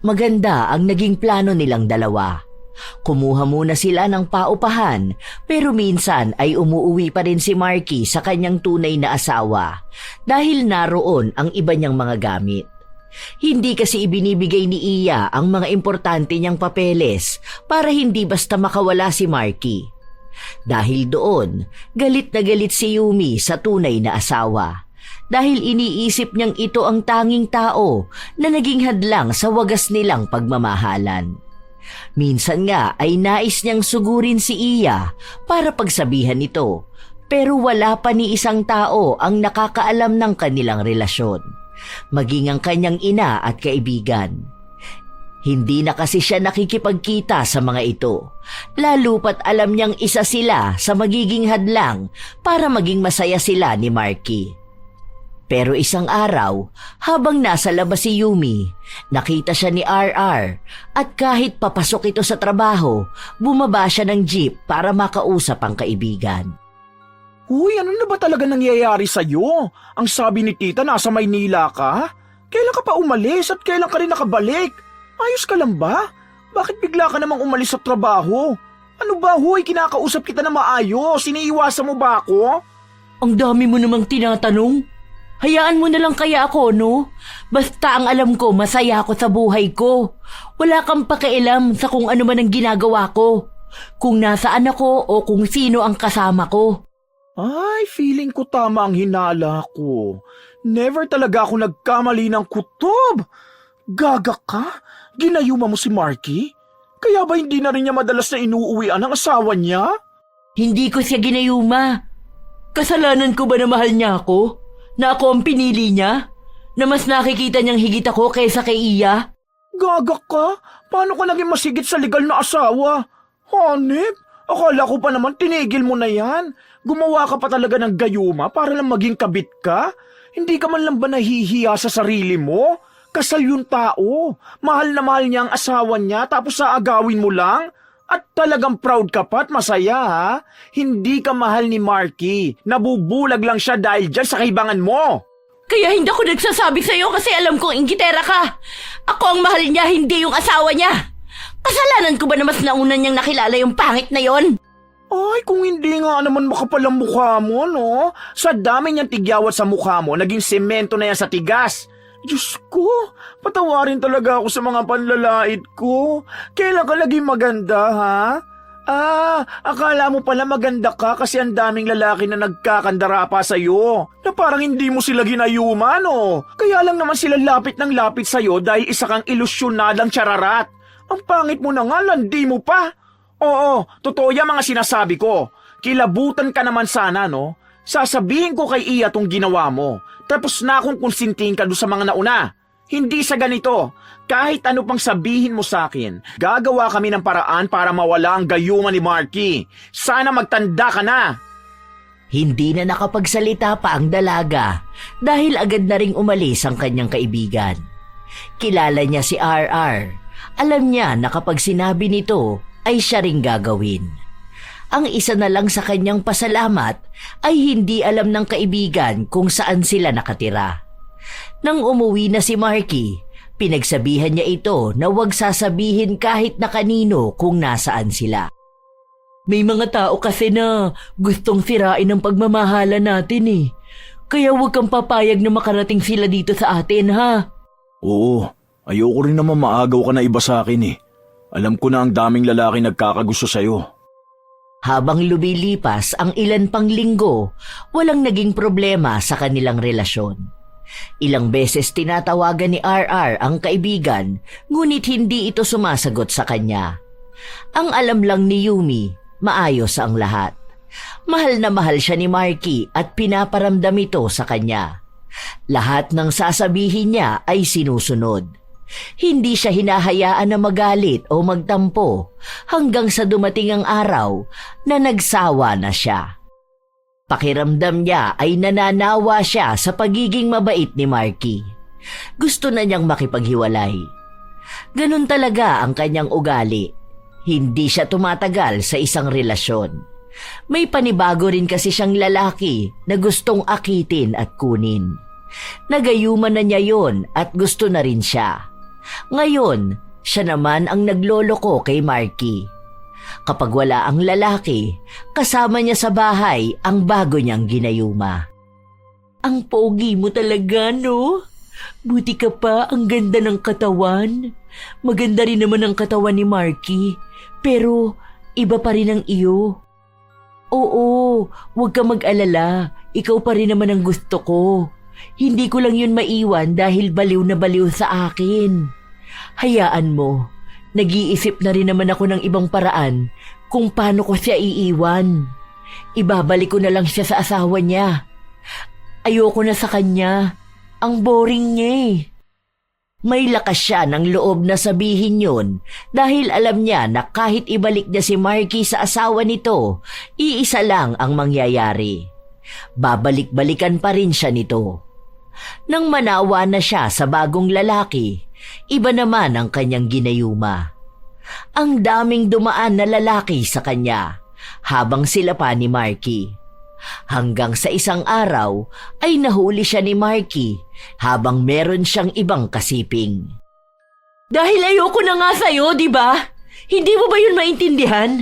Maganda ang naging plano nilang dalawa. Kumuha muna sila ng paupahan pero minsan ay umuuwi pa rin si Marky sa kanyang tunay na asawa dahil naroon ang iba niyang mga gamit. Hindi kasi ibinibigay ni Iya ang mga importante niyang papeles para hindi basta makawala si Marky. Dahil doon, galit na galit si Yumi sa tunay na asawa dahil iniisip niyang ito ang tanging tao na naging hadlang sa wagas nilang pagmamahalan. Minsan nga ay nais niyang sugurin si Iya para pagsabihan ito pero wala pa ni isang tao ang nakakaalam ng kanilang relasyon, maging ang kanyang ina at kaibigan. Hindi na kasi siya nakikipagkita sa mga ito, lalo pat alam niyang isa sila sa magiging hadlang para maging masaya sila ni Marky. Pero isang araw, habang nasa labas si Yumi, nakita siya ni RR at kahit papasok ito sa trabaho, bumaba siya ng jeep para makausap ang kaibigan. Uy, ano na ba talaga nangyayari sa'yo? Ang sabi ni tita, nasa Maynila ka? Kailan ka pa umalis at kailan ka rin nakabalik? Ayos ka lang ba? Bakit bigla ka namang umalis sa trabaho? Ano ba, huy, kinakausap kita na maayos? Iniiwasan mo ba ako? Ang dami mo namang tinatanong. Hayaan mo na lang kaya ako, no? Basta ang alam ko, masaya ako sa buhay ko. Wala kang pakialam sa kung ano man ang ginagawa ko. Kung nasaan ako o kung sino ang kasama ko. Ay, feeling ko tama ang hinala ko. Never talaga ako nagkamali ng kutob. Gaga ka? Ginayuma mo si Marky? Kaya ba hindi na rin niya madalas na inuuwian ang asawa niya? Hindi ko siya ginayuma. Kasalanan ko ba na mahal niya ako? Na ako ang pinili niya? Na mas nakikita niyang higit ako kaysa kay Iya? Gaga ka? Paano ka naging masigit sa legal na asawa? Hanip, akala ko pa naman tinigil mo na yan. Gumawa ka pa talaga ng gayuma para lang maging kabit ka? Hindi ka man lang ba nahihiya sa sarili mo? Kasal yung tao. Mahal na mahal niya ang asawa niya tapos aagawin mo lang? At talagang proud ka pa at masaya ha? Hindi ka mahal ni Marky. Nabubulag lang siya dahil dyan sa kaibangan mo. Kaya hindi ako nagsasabi sa'yo kasi alam kong inggitera ka. Ako ang mahal niya, hindi yung asawa niya. Kasalanan ko ba na mas nauna niyang nakilala yung pangit na yon? Ay, kung hindi nga naman makapal ang mukha mo, no? Sa dami niyang tigyawat sa mukha mo, naging semento na yan sa tigas. Diyos ko, patawarin talaga ako sa mga panlalait ko. Kailan ka naging maganda, ha? Akala mo pala maganda ka kasi ang daming lalaki na nagkakandara pa sa'yo. Na parang hindi mo sila ginayuma, no? Kaya lang naman sila lapit ng lapit sa'yo dahil isa kang ilusyonadang chararat. Ang pangit mo na nga, landi mo pa. Oo, totoo yan mga sinasabi ko. Kilabutan ka naman sana, no? Sasabihin ko kay Iya tong ginawa mo. Tapos na akong konsintihin ka doon sa mga nauna. Hindi sa ganito. Kahit ano pang sabihin mo sa akin, gagawa kami ng paraan para mawala ang gayuma ni Marky. Sana magtanda ka na. Hindi na nakapagsalita pa ang dalaga dahil agad na ring umalis ang kanyang kaibigan. Kilala niya si RR. Alam niya na kapag sinabi nito ay siya ring gagawin. Ang isa na lang sa kanyang pasalamat ay hindi alam ng kaibigan kung saan sila nakatira. Nang umuwi na si Marky, pinagsabihan niya ito na huwag sasabihin kahit na kanino kung nasaan sila. May mga tao kasi na gustong sirain ang pagmamahala natin eh. Kaya huwag kang papayag na makarating sila dito sa atin, ha? Oo, ayoko rin naman maagaw ka na iba sa akin eh. Alam ko na ang daming lalaki nagkakagusto sa'yo. Habang lumilipas ang ilan pang linggo, walang naging problema sa kanilang relasyon. Ilang beses tinatawagan ni RR ang kaibigan, ngunit hindi ito sumasagot sa kanya. Ang alam lang ni Yumi, maayos ang lahat. Mahal na mahal siya ni Marky at pinaparamdam ito sa kanya. Lahat ng sasabihin niya ay sinusunod. Hindi siya hinahayaan na magalit o magtampo hanggang sa dumating ang araw na nagsawa na siya. Pakiramdam niya ay nananawa siya sa pagiging mabait ni Marky. Gusto na niyang makipaghiwalay. Ganun talaga ang kanyang ugali. Hindi siya tumatagal sa isang relasyon. May panibago rin kasi siyang lalaki na gustong akitin at kunin. Nagayuman na niya yon at gusto na rin siya. Ngayon, siya naman ang nagloloko kay Marky. Kapag wala ang lalaki, kasama niya sa bahay ang bago niyang ginayuma. Ang pogi mo talaga, no? Buti ka pa, ang ganda ng katawan. Maganda rin naman ang katawan ni Marky, pero iba pa rin ang iyo. Oo, huwag ka mag-alala. Ikaw pa rin naman ang gusto ko. Hindi ko lang yun maiwan dahil baliw na baliw sa akin. Hayaan mo, nag-iisip na rin naman ako ng ibang paraan kung paano ko siya iiwan. Ibabalik ko na lang siya sa asawa niya. Ayoko na sa kanya. Ang boring niya eh. May lakas siya ng loob na sabihin yun dahil alam niya na kahit ibalik niya si Marky sa asawa nito, iisa lang ang mangyayari. Babalik-balikan pa rin siya nito. Nang manawa na siya sa bagong lalaki, iba naman ang kanyang ginayuma. Ang daming dumaan na lalaki sa kanya habang sila pa ni Marky. Hanggang sa isang araw ay nahuli siya ni Marky habang meron siyang ibang kasiping. Dahil ayoko na nga sa'yo, di ba? Hindi mo ba yun maintindihan?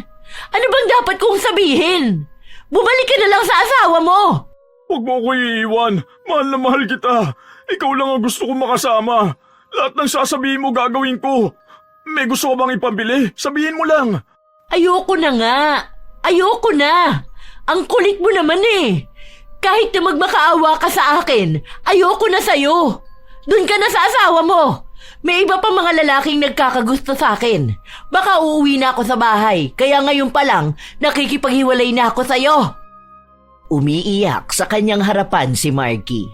Ano bang dapat kong sabihin? Bumalik ka na lang sa asawa mo! Huwag mo ko iiwan. Mahal na mahal kita. Ikaw lang ang gusto kong makasama. Lahat ng sasabihin mo gagawin ko. May gusto ko bang ipambili? Sabihin mo lang. Ayoko na nga. Ayoko na. Ang kulit mo naman eh. Kahit na magmakaawa ka sa akin, ayoko na sa'yo. Doon ka na sa asawa mo. May iba pa mga lalaking nagkakagusto sa akin. Baka uuwi na ako sa bahay, kaya ngayon pa lang nakikipaghiwalay na ako sa'yo. Umiiyak sa kanyang harapan si Marky.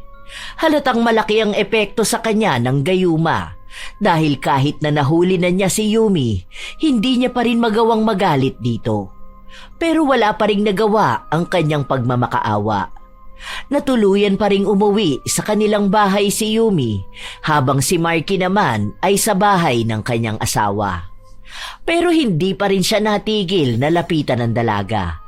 Halatang malaki ang epekto sa kanya ng gayuma. Dahil kahit na nahuli na niya si Yumi, hindi niya pa rin magawang magalit dito. Pero wala pa ring nagawa ang kanyang pagmamakaawa. Natuluyan pa ring umuwi sa kanilang bahay si Yumi, habang si Marky naman ay sa bahay ng kanyang asawa. Pero hindi pa rin siya natigil na lapitan ng dalaga.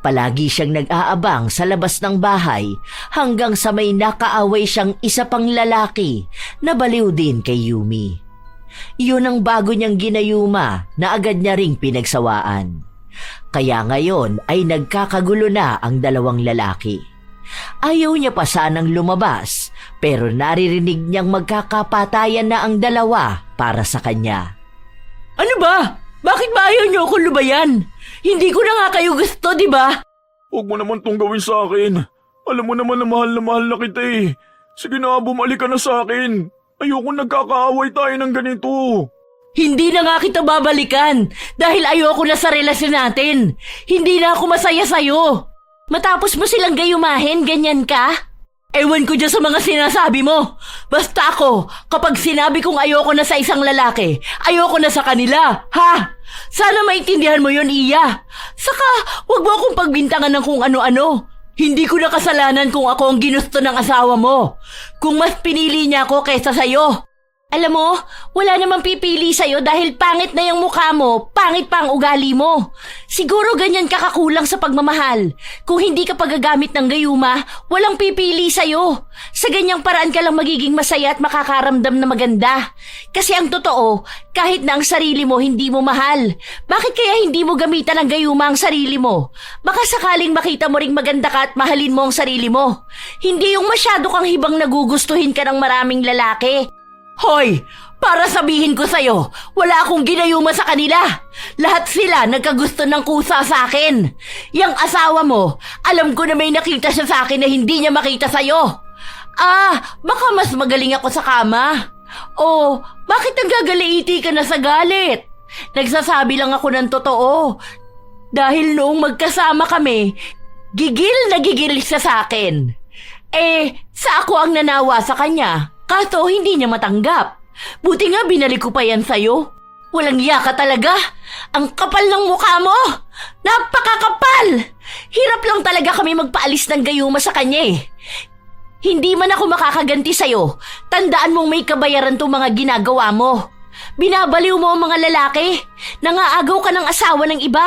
Palagi siyang nag-aabang sa labas ng bahay hanggang sa may nakaaway siyang isa pang lalaki na baliw din kay Yumi. Yun ang bago niyang ginayuma na agad niya ring pinagsawaan. Kaya ngayon ay nagkakagulo na ang dalawang lalaki. Ayaw niya pa sanang lumabas pero naririnig niyang magkakapatayan na ang dalawa para sa kanya. Ano ba? Bakit ba ayaw niyo akong lubayan? Hindi ko na nga kayo gusto, di ba? Huwag mo naman tong gawin sa akin. Alam mo naman na mahal na kita eh. Sige na, bumalik ka na sa akin. Ayoko nagkakaaway tayo ng ganito. Hindi na nga kita babalikan dahil ayoko na sa relasyon natin. Hindi na ako masaya sa'yo. Matapos mo silang gayumahin, ganyan ka? Ewan ko dyan sa mga sinasabi mo. Basta ako, kapag sinabi kong ayoko na sa isang lalaki, ayoko na sa kanila, ha? Sana maintindihan mo yon, Iya. Saka, wag mo akong pagbintangan ng kung ano-ano. Hindi ko na kasalanan kung ako ang ginusto ng asawa mo. Kung mas pinili niya ako kaysa sa'yo. Alam mo, wala namang pipili sa'yo dahil pangit na yung mukha mo, pangit pa ang ugali mo. Siguro ganyan ka kakulang sa pagmamahal. Kung hindi ka pagagamit ng gayuma, walang pipili sa'yo. Sa ganyang paraan ka lang magiging masaya at makakaramdam na maganda. Kasi ang totoo, kahit na ang sarili mo hindi mo mahal, bakit kaya hindi mo gamitan ng gayuma ang sarili mo? Baka sakaling makita mo ring maganda ka at mahalin mo ang sarili mo. Hindi yung masyado kang hibang nagugustuhin ka ng maraming lalaki. Hoy! Para sabihin ko sa'yo, wala akong ginayuma sa kanila. Lahat sila nagkagusto ng kusa sa akin. Yang asawa mo, alam ko na may nakita siya sa akin na hindi niya makita sa'yo. Baka mas magaling ako sa kama. O, bakit nagagaliiti ka na sa galit? Nagsasabi lang ako ng totoo. Dahil noong magkasama kami, gigil na gigil siya sa akin. Sa ako ang nanawa sa kanya. Kaso hindi niya matanggap. Buti nga binalik ko pa yan sa'yo. Walang iya ka talaga. Ang kapal ng mukha mo. Napakakapal. Hirap lang talaga kami magpaalis ng gayuma sa kanya eh. Hindi man ako makakaganti sa'yo. Tandaan mong may kabayaran tong mga ginagawa mo. Binabaliw mo ang mga lalaki. Nangaagaw ka ng asawa ng iba.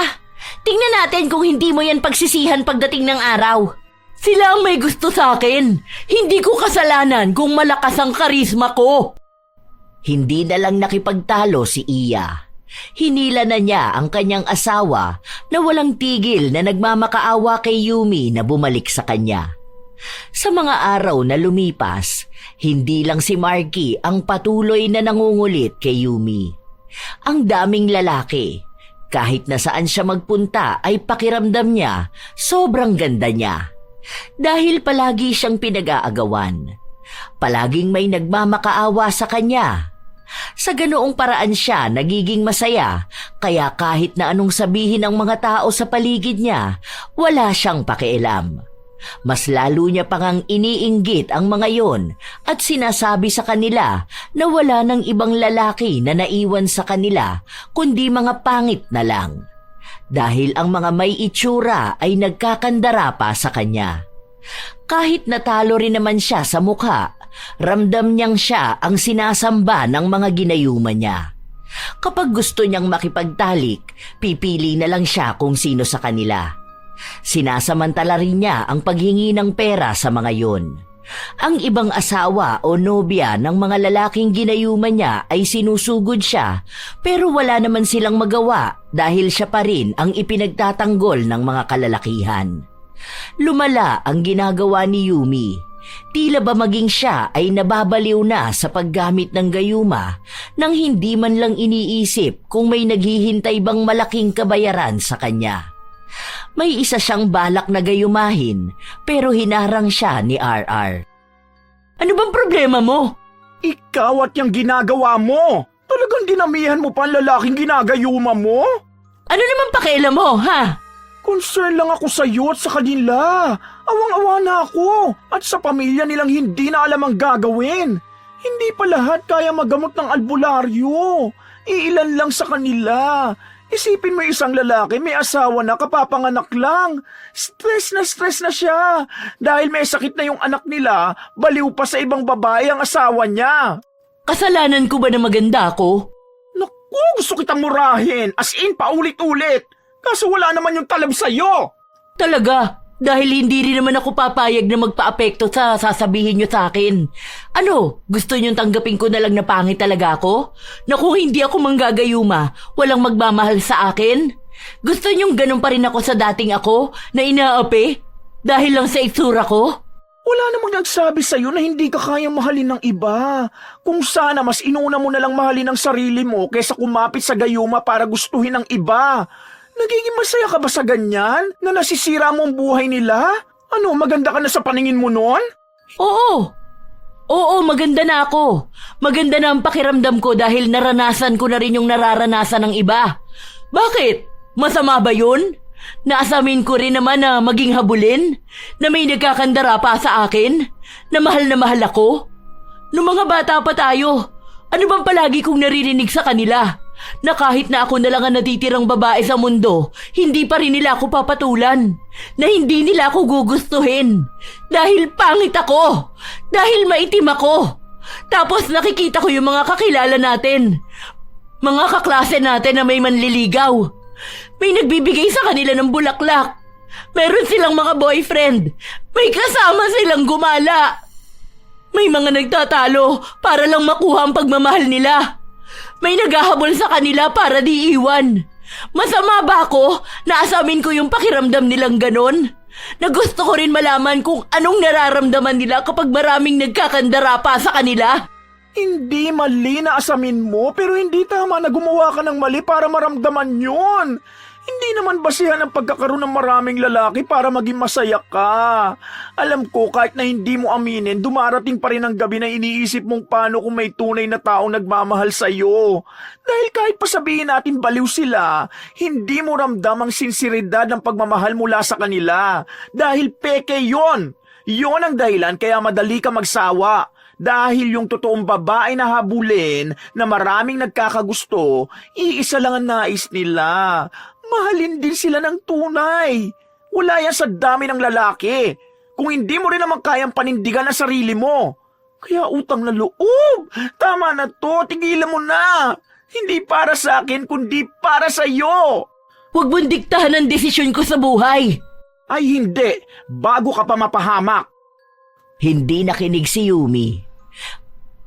Tingnan natin kung hindi mo yan pagsisihan pagdating ng araw. Sila ang may gusto sa akin. Hindi ko kasalanan kung malakas ang karisma ko. Hindi na lang nakipagtalo si Iya. Hinila na niya ang kanyang asawa na walang tigil na nagmamakaawa kay Yumi na bumalik sa kanya. Sa mga araw na lumipas, hindi lang si Marky ang patuloy na nangungulit kay Yumi. Ang daming lalaki. Kahit na saan siya magpunta ay pakiramdam niya sobrang ganda niya. Dahil palagi siyang pinag-aagawan. Palaging may nagmamakaawa sa kanya. Sa ganoong paraan siya nagiging masaya, kaya kahit na anong sabihin ng mga tao sa paligid niya, wala siyang pakialam. Mas lalo niya pang iniinggit ang mga yon at sinasabi sa kanila na wala ng ibang lalaki na naiwan sa kanila kundi mga pangit na lang. Dahil ang mga may itsura ay nagkakandara pa sa kanya. Kahit natalo rin naman siya sa mukha, ramdam niyang siya ang sinasamba ng mga ginayuma niya. Kapag gusto niyang makipagtalik, pipili na lang siya kung sino sa kanila. Sinasamantala rin niya ang paghingi ng pera sa mga yon. Ang ibang asawa o nobya ng mga lalaking ginayuma niya ay sinusugod siya, pero wala naman silang magawa dahil siya pa rin ang ipinagtatanggol ng mga kalalakihan. Lumala ang ginagawa ni Yumi. Tila ba maging siya ay nababaliw na sa paggamit ng gayuma nang hindi man lang iniisip kung may naghihintay bang malaking kabayaran sa kanya. May isa siyang balak na gayumahin pero hinarang siya ni RR. Ano bang problema mo? Ikaw at yung ginagawa mo. Talagang dinamihan mo pa ang lalaking ginagayuma mo? Ano naman pakialam mo, ha? Concern lang ako sa iyo at sa kanila. Awang-awa na ako at sa pamilya nilang hindi na alam ang gagawin. Hindi pa lahat kaya magamot ng albularyo. Iilan lang sa kanila. Isipin mo isang lalaki, may asawa na, kapapanganak lang. Stress na siya. Dahil may sakit na yung anak nila, baliw pa sa ibang babae ang asawa niya. Kasalanan ko ba na maganda ako? Naku, gusto kitang murahin. As in, paulit-ulit. Kaso wala naman yung talab sa'yo. Talaga, dahil hindi rin naman ako papayag na magpa-apekto sa sasabihin nyo sa akin. Ano, gusto nyo tanggapin ko na lang na pangit talaga ako? Na kung hindi ako manggagayuma, walang magmamahal sa akin? Gusto nyong ganun pa rin ako sa dating ako na inaapi? Dahil lang sa itsura ko? Wala namang nagsabi sa'yo na hindi ka kayang mahalin ng iba. Kung sana mas inuna mo na lang mahalin ang sarili mo kaysa kumapit sa gayuma para gustuhin ng iba. Nagiging masaya ka ba sa ganyan? Na nasisira mo ang buhay nila? Ano, maganda ka na sa paningin mo nun? Oo, maganda na ako. Maganda na ang pakiramdam ko dahil naranasan ko na rin yung nararanasan ng iba. Bakit? Masama ba yun? Naasamin ko rin naman na maging habulin? Na may nagkakandara pa sa akin? Na mahal ako? Noong mga bata pa tayo, ano bang palagi kong naririnig sa kanila? Na kahit na ako na lang ang natitirang babae sa mundo, hindi pa rin nila ako papatulan. Na hindi nila ako gugustuhin. Dahil pangit ako. Dahil maitim ako. Tapos nakikita ko yung mga kakilala natin. Mga kaklase natin na may manliligaw. May nagbibigay sa kanila ng bulaklak. Meron silang mga boyfriend. May kasama silang gumala. May mga nagtatalo para lang makuha ang pagmamahal nila. May naghahabol sa kanila para di iwan. Masama ba ako na asamin ko yung pakiramdam nilang ganon? Na gusto ko rin malaman kung anong nararamdaman nila kapag maraming nagkakandara pa sa kanila? Hindi mali na asamin mo, pero hindi tama na gumawa ka ng mali para maramdaman yun. Hindi naman basihan ang pagkakaroon ng maraming lalaki para maging masaya ka. Alam ko kahit na hindi mo aminin, dumarating pa rin ang gabi na iniisip mong paano kung may tunay na taong nagmamahal sa'yo. Dahil kahit pasabihin natin baliw sila, hindi mo ramdam ang sinseridad ng pagmamahal mula sa kanila. Dahil peke yon. Yon ang dahilan kaya madali ka magsawa. Dahil yung totoong babae na habulin na maraming nagkakagusto, iisa lang ang nais nila. Mahalin din sila ng tunay. Wala yan sa dami ng lalaki. Kung hindi mo rin naman kayang panindigan ang sarili mo. Kaya utang na loob. Tama na to, tigilan mo na. Hindi para sa akin, kundi para sa iyo. Huwag mong diktahan ang desisyon ko sa buhay. Ay hindi, bago ka pa mapahamak. Hindi nakinig si Yumi.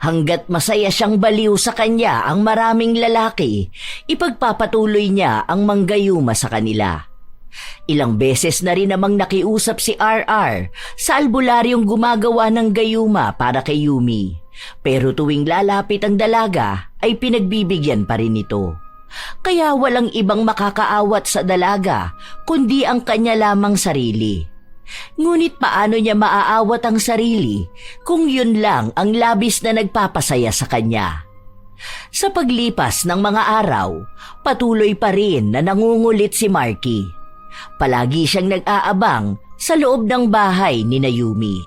Hanggat masaya siyang baliw sa kanya ang maraming lalaki, ipagpapatuloy niya ang manggayuma sa kanila. Ilang beses na rin namang nakiusap si RR sa albularyong gumagawa ng gayuma para kay Yumi. Pero tuwing lalapit ang dalaga ay pinagbibigyan pa rin ito. Kaya walang ibang makakaawat sa dalaga kundi ang kanya lamang sarili. Ngunit paano niya maaawat ang sarili kung yun lang ang labis na nagpapasaya sa kanya? Sa paglipas ng mga araw, patuloy pa rin na nangungulit si Marky. Palagi siyang nag-aabang sa loob ng bahay ni Yumi.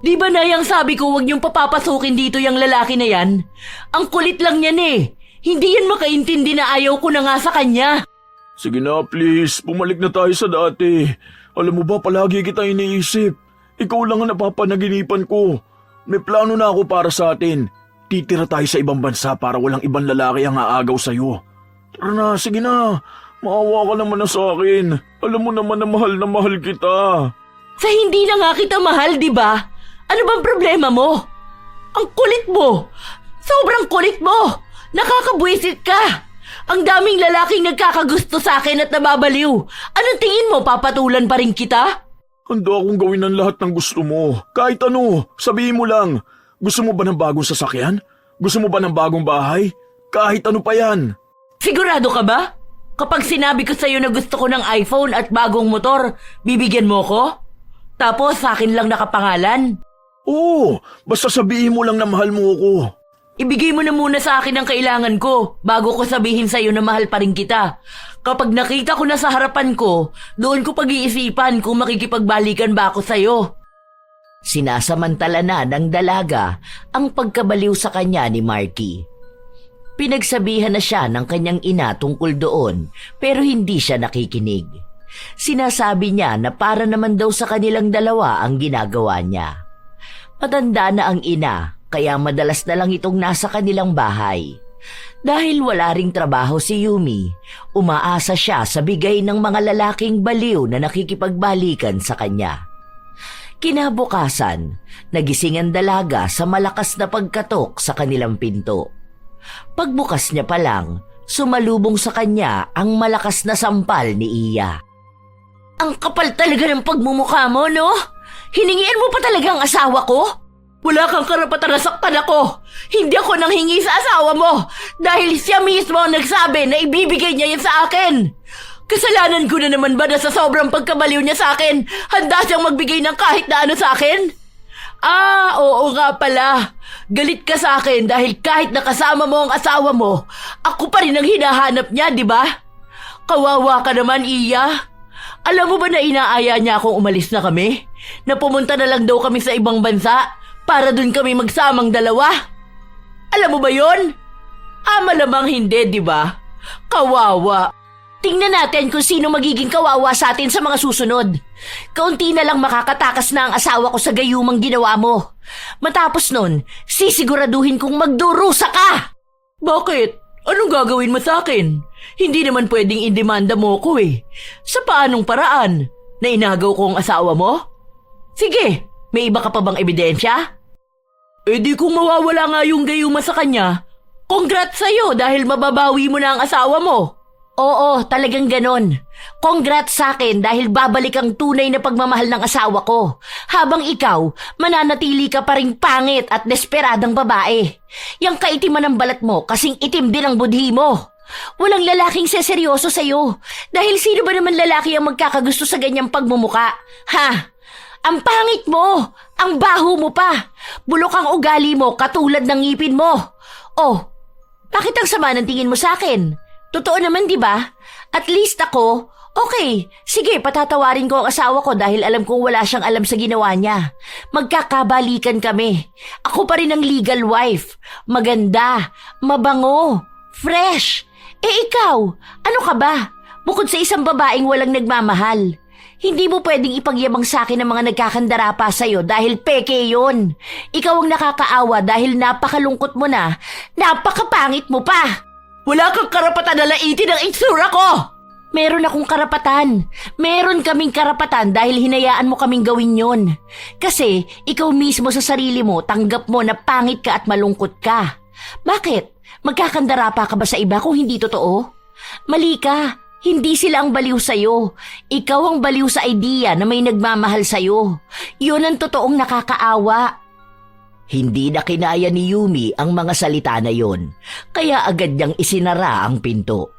Di ba Nay, ang sabi ko huwag niyong papapasukin dito yung lalaki na yan? Ang kulit lang yan eh. Hindi yan makaintindi na ayaw ko na nga sa kanya. Sige na, please. Bumalik na tayo sa dati. Alam mo ba, palagi kita iniisip. Ikaw lang ang napapanaginipan ko. May plano na ako para sa atin. Titira tayo sa ibang bansa para walang ibang lalaki ang aagaw sa'yo. Tara na, sige na. Maawa ka naman na sa akin. Alam mo naman na mahal kita. Sa hindi na nga kita mahal, di ba? Ano bang problema mo? Ang kulit mo! Sobrang kulit mo! Nakakabwisit ka! Ang daming lalaking nagkakagusto sa akin at nababaliw. Anong tingin mo, papatulan pa rin kita? Handa akong gawin ang lahat ng gusto mo. Kahit ano, sabihin mo lang. Gusto mo ba ng bagong sasakyan? Gusto mo ba ng bagong bahay? Kahit ano pa yan. Sigurado ka ba? Kapag sinabi ko sa'yo na gusto ko ng iPhone at bagong motor, bibigyan mo ko? Tapos sa akin lang nakapangalan? Oo, basta sabihin mo lang na mahal mo ako. Ibigay mo na muna sa akin ang kailangan ko bago ko sabihin sa'yo na mahal pa rin kita. Kapag nakita ko na sa harapan ko, doon ko pag-iisipan kung makikipagbalikan ba ako sa'yo. Sinasamantala na ng dalaga ang pagkabaliw sa kanya ni Marky. Pinagsabihan na siya ng kanyang ina tungkol doon pero hindi siya nakikinig. Sinasabi niya na para naman daw sa kanilang dalawa ang ginagawa niya. Matanda na ang ina kaya madalas na lang itong nasa kanilang bahay. Dahil wala ring trabaho si Yumi, umaasa siya sa bigay ng mga lalaking baliw na nakikipagbalikan sa kanya. Kinabukasan, nagising ang dalaga sa malakas na pagkatok sa kanilang pinto. Pagbukas niya pa lang, sumalubong sa kanya ang malakas na sampal ni Iya. Ang kapal talaga ng pagmumukha mo, no? Hiningian mo pa talaga ang asawa ko? Wala kang karapatan na saktan ako. Hindi ako nanghingi sa asawa mo dahil siya mismo ang nagsabi na ibibigay niya yan sa akin. Kasalanan ko na naman ba na sa sobrang pagkabaliw niya sa akin, handa siyang magbigay ng kahit na ano sa akin? Oo nga pala. Galit ka sa akin dahil kahit nakasama mo ang asawa mo, ako pa rin ang hinahanap niya, di ba? Kawawa ka naman, Iya. Alam mo ba na inaaya niya akong umalis na kami? Na pumunta na lang daw kami sa ibang bansa para dun kami magsamang dalawa? Alam mo ba yon? Malamang hindi, di ba? Kawawa. Tingnan natin kung sino magiging kawawa sa atin sa mga susunod. Kaunti na lang makakatakas na ang asawa ko sa gayumang ginawa mo. Matapos nun, sisiguraduhin kong magdurusa ka! Bakit? Anong gagawin mo sa akin? Hindi naman pwedeng indemanda mo ko eh. Sa paanong paraan? Na inagaw ko ang asawa mo? Sige, may iba ka pa bang ebidensya? Di kung mawawala nga yung gayuma sa kanya, congrats sa'yo dahil mababawi mo na ang asawa mo. Oo, talagang ganon. Congrats sa akin dahil babalik ang tunay na pagmamahal ng asawa ko. Habang ikaw, mananatili ka pa ring pangit at desperadang babae. Yang kaitiman ng balat mo kasing itim din ang budhi mo. Walang lalaking seseryoso sa'yo. Dahil sino ba naman lalaki ang magkakagusto sa ganyang pagmumuka? Ha? Ang pangit mo! Ang baho mo pa! Bulok ang ugali mo katulad ng ngipin mo. Oh, bakit ang sama ng tingin mo sa akin? Totoo naman, di ba? At least ako, okay, sige, patatawarin ko ang asawa ko dahil alam kong wala siyang alam sa ginawa niya. Magkakabalikan kami. Ako pa rin ang legal wife. Maganda, mabango, fresh. Ikaw, ano ka ba? Bukod sa isang babaeng walang nagmamahal. Hindi mo pwedeng ipagyabang sa akin ang mga nagkakandara pa sa'yo dahil peke yun. Ikaw ang nakakaawa dahil napakalungkot mo na, napakapangit mo pa. Wala kang karapatan na laitin ang itsura ko! Meron akong karapatan. Meron kaming karapatan dahil hinayaan mo kaming gawin yon. Kasi ikaw mismo sa sarili mo tanggap mo na pangit ka at malungkot ka. Bakit? Magkakandara pa ka ba sa iba kung hindi totoo? Mali ka. Hindi sila ang baliw sa'yo. Ikaw ang baliw sa idea na may nagmamahal sa'yo. Yun ang totoong nakakaawa. Hindi na kinaya ni Yumi ang mga salita na yon, kaya agad niyang isinara ang pinto.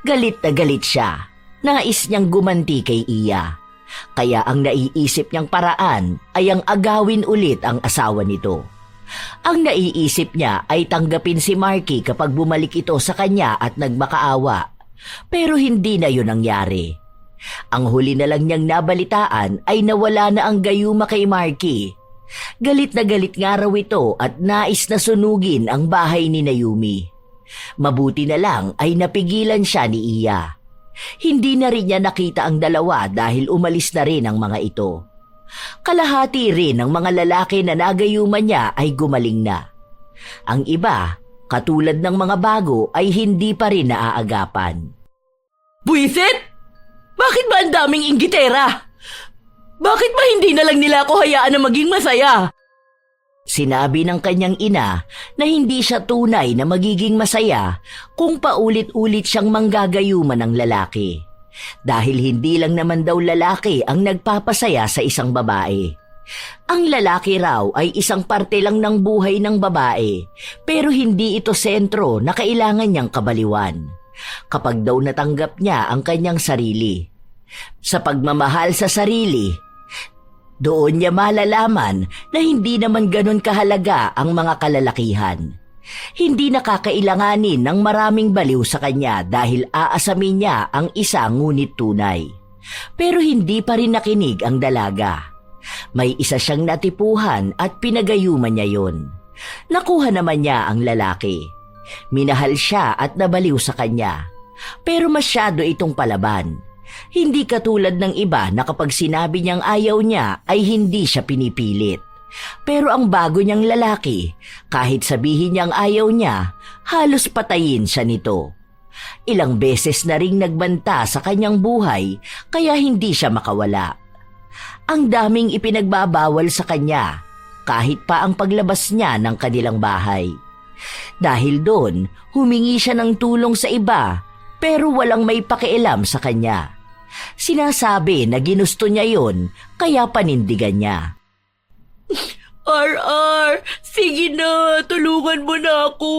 Galit na galit siya. Nais niyang gumanti kay Iya. Kaya ang naiisip niyang paraan ay ang agawin ulit ang asawa nito. Ang naiisip niya ay tanggapin si Marky kapag bumalik ito sa kanya at nagmakaawa. Pero hindi na yun nangyari. Ang huli na lang niyang nabalitaan ay nawala na ang gayuma kay Marky. Galit na galit nga raw ito at nais na sunugin ang bahay ni Yumi. Mabuti na lang ay napigilan siya ni Iya. Hindi na rin niya nakita ang dalawa dahil umalis na rin ang mga ito. Kalahati rin ng mga lalaki na nagayuman niya ay gumaling na. Ang iba, katulad ng mga bago, ay hindi pa rin naaagapan. Buisit! Bakit ba ang daming inggitera? Bakit ba hindi na lang nila ako hayaan na maging masaya? Sinabi ng kanyang ina na hindi siya tunay na magiging masaya kung paulit-ulit siyang manggagayuman ng lalaki. Dahil hindi lang naman daw lalaki ang nagpapasaya sa isang babae. Ang lalaki raw ay isang parte lang ng buhay ng babae, pero hindi ito sentro na kailangan niyang kabaliwan. Kapag daw natanggap niya ang kanyang sarili. Sa pagmamahal sa sarili, doon niya malalaman na hindi naman ganon kahalaga ang mga kalalakihan. Hindi nakakailanganin ng maraming baliw sa kanya dahil aasamin niya ang isa ngunit tunay. Pero hindi pa rin nakinig ang dalaga. May isa siyang natipuhan at pinagayuman niya yon. Nakuha naman niya ang lalaki. Minahal siya at nabaliw sa kanya. Pero masyado itong palaban. Hindi katulad ng iba na kapag sinabi niyang ayaw niya ay hindi siya pinipilit. Pero ang bago niyang lalaki, kahit sabihin niyang ayaw niya, halos patayin siya nito. Ilang beses na ring nagbanta sa kanyang buhay kaya hindi siya makawala. Ang daming ipinagbabawal sa kanya, kahit pa ang paglabas niya ng kanilang bahay. Dahil doon, humingi siya ng tulong sa iba pero walang may pakialam sa kanya. Sinasabi na ginusto niya yon kaya panindigan niya. RR, sige na, tulungan mo na ako.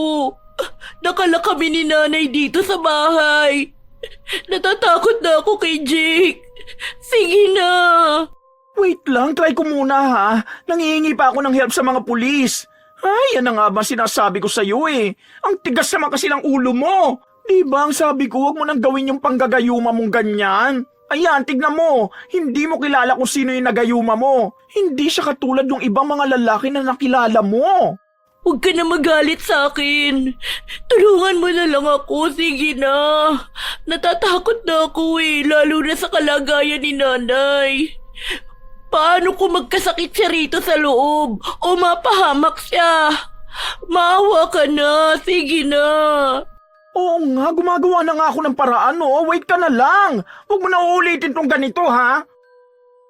Nakala kami ni nanay dito sa bahay. Natatakot na ako kay Jake. Sige na. Wait lang, try ko muna ha. Nangihingi pa ako ng help sa mga pulis. Ay, yan na nga ba sinasabi ko sa'yo eh. Ang tigas naman kasi ng ulo mo. Di ba ang sabi ko, huwag mo nang gawin yung panggagayuma mong ganyan? Ayan, tignan mo. Hindi mo kilala kung sino yung nagayuma mo. Hindi siya katulad ng ibang mga lalaki na nakilala mo. Huwag ka na magalit sa akin. Tulungan mo na lang ako, sige na. Natatakot na ako eh, lalo na sa kalagayan ni nanay. Paano kung magkasakit siya rito sa loob o mapahamak siya? Maawa ka na, sige na. Oo nga, gumagawa na nga ako ng paraan, no? Wait ka na lang. Huwag mo na uulitin tong ganito, ha?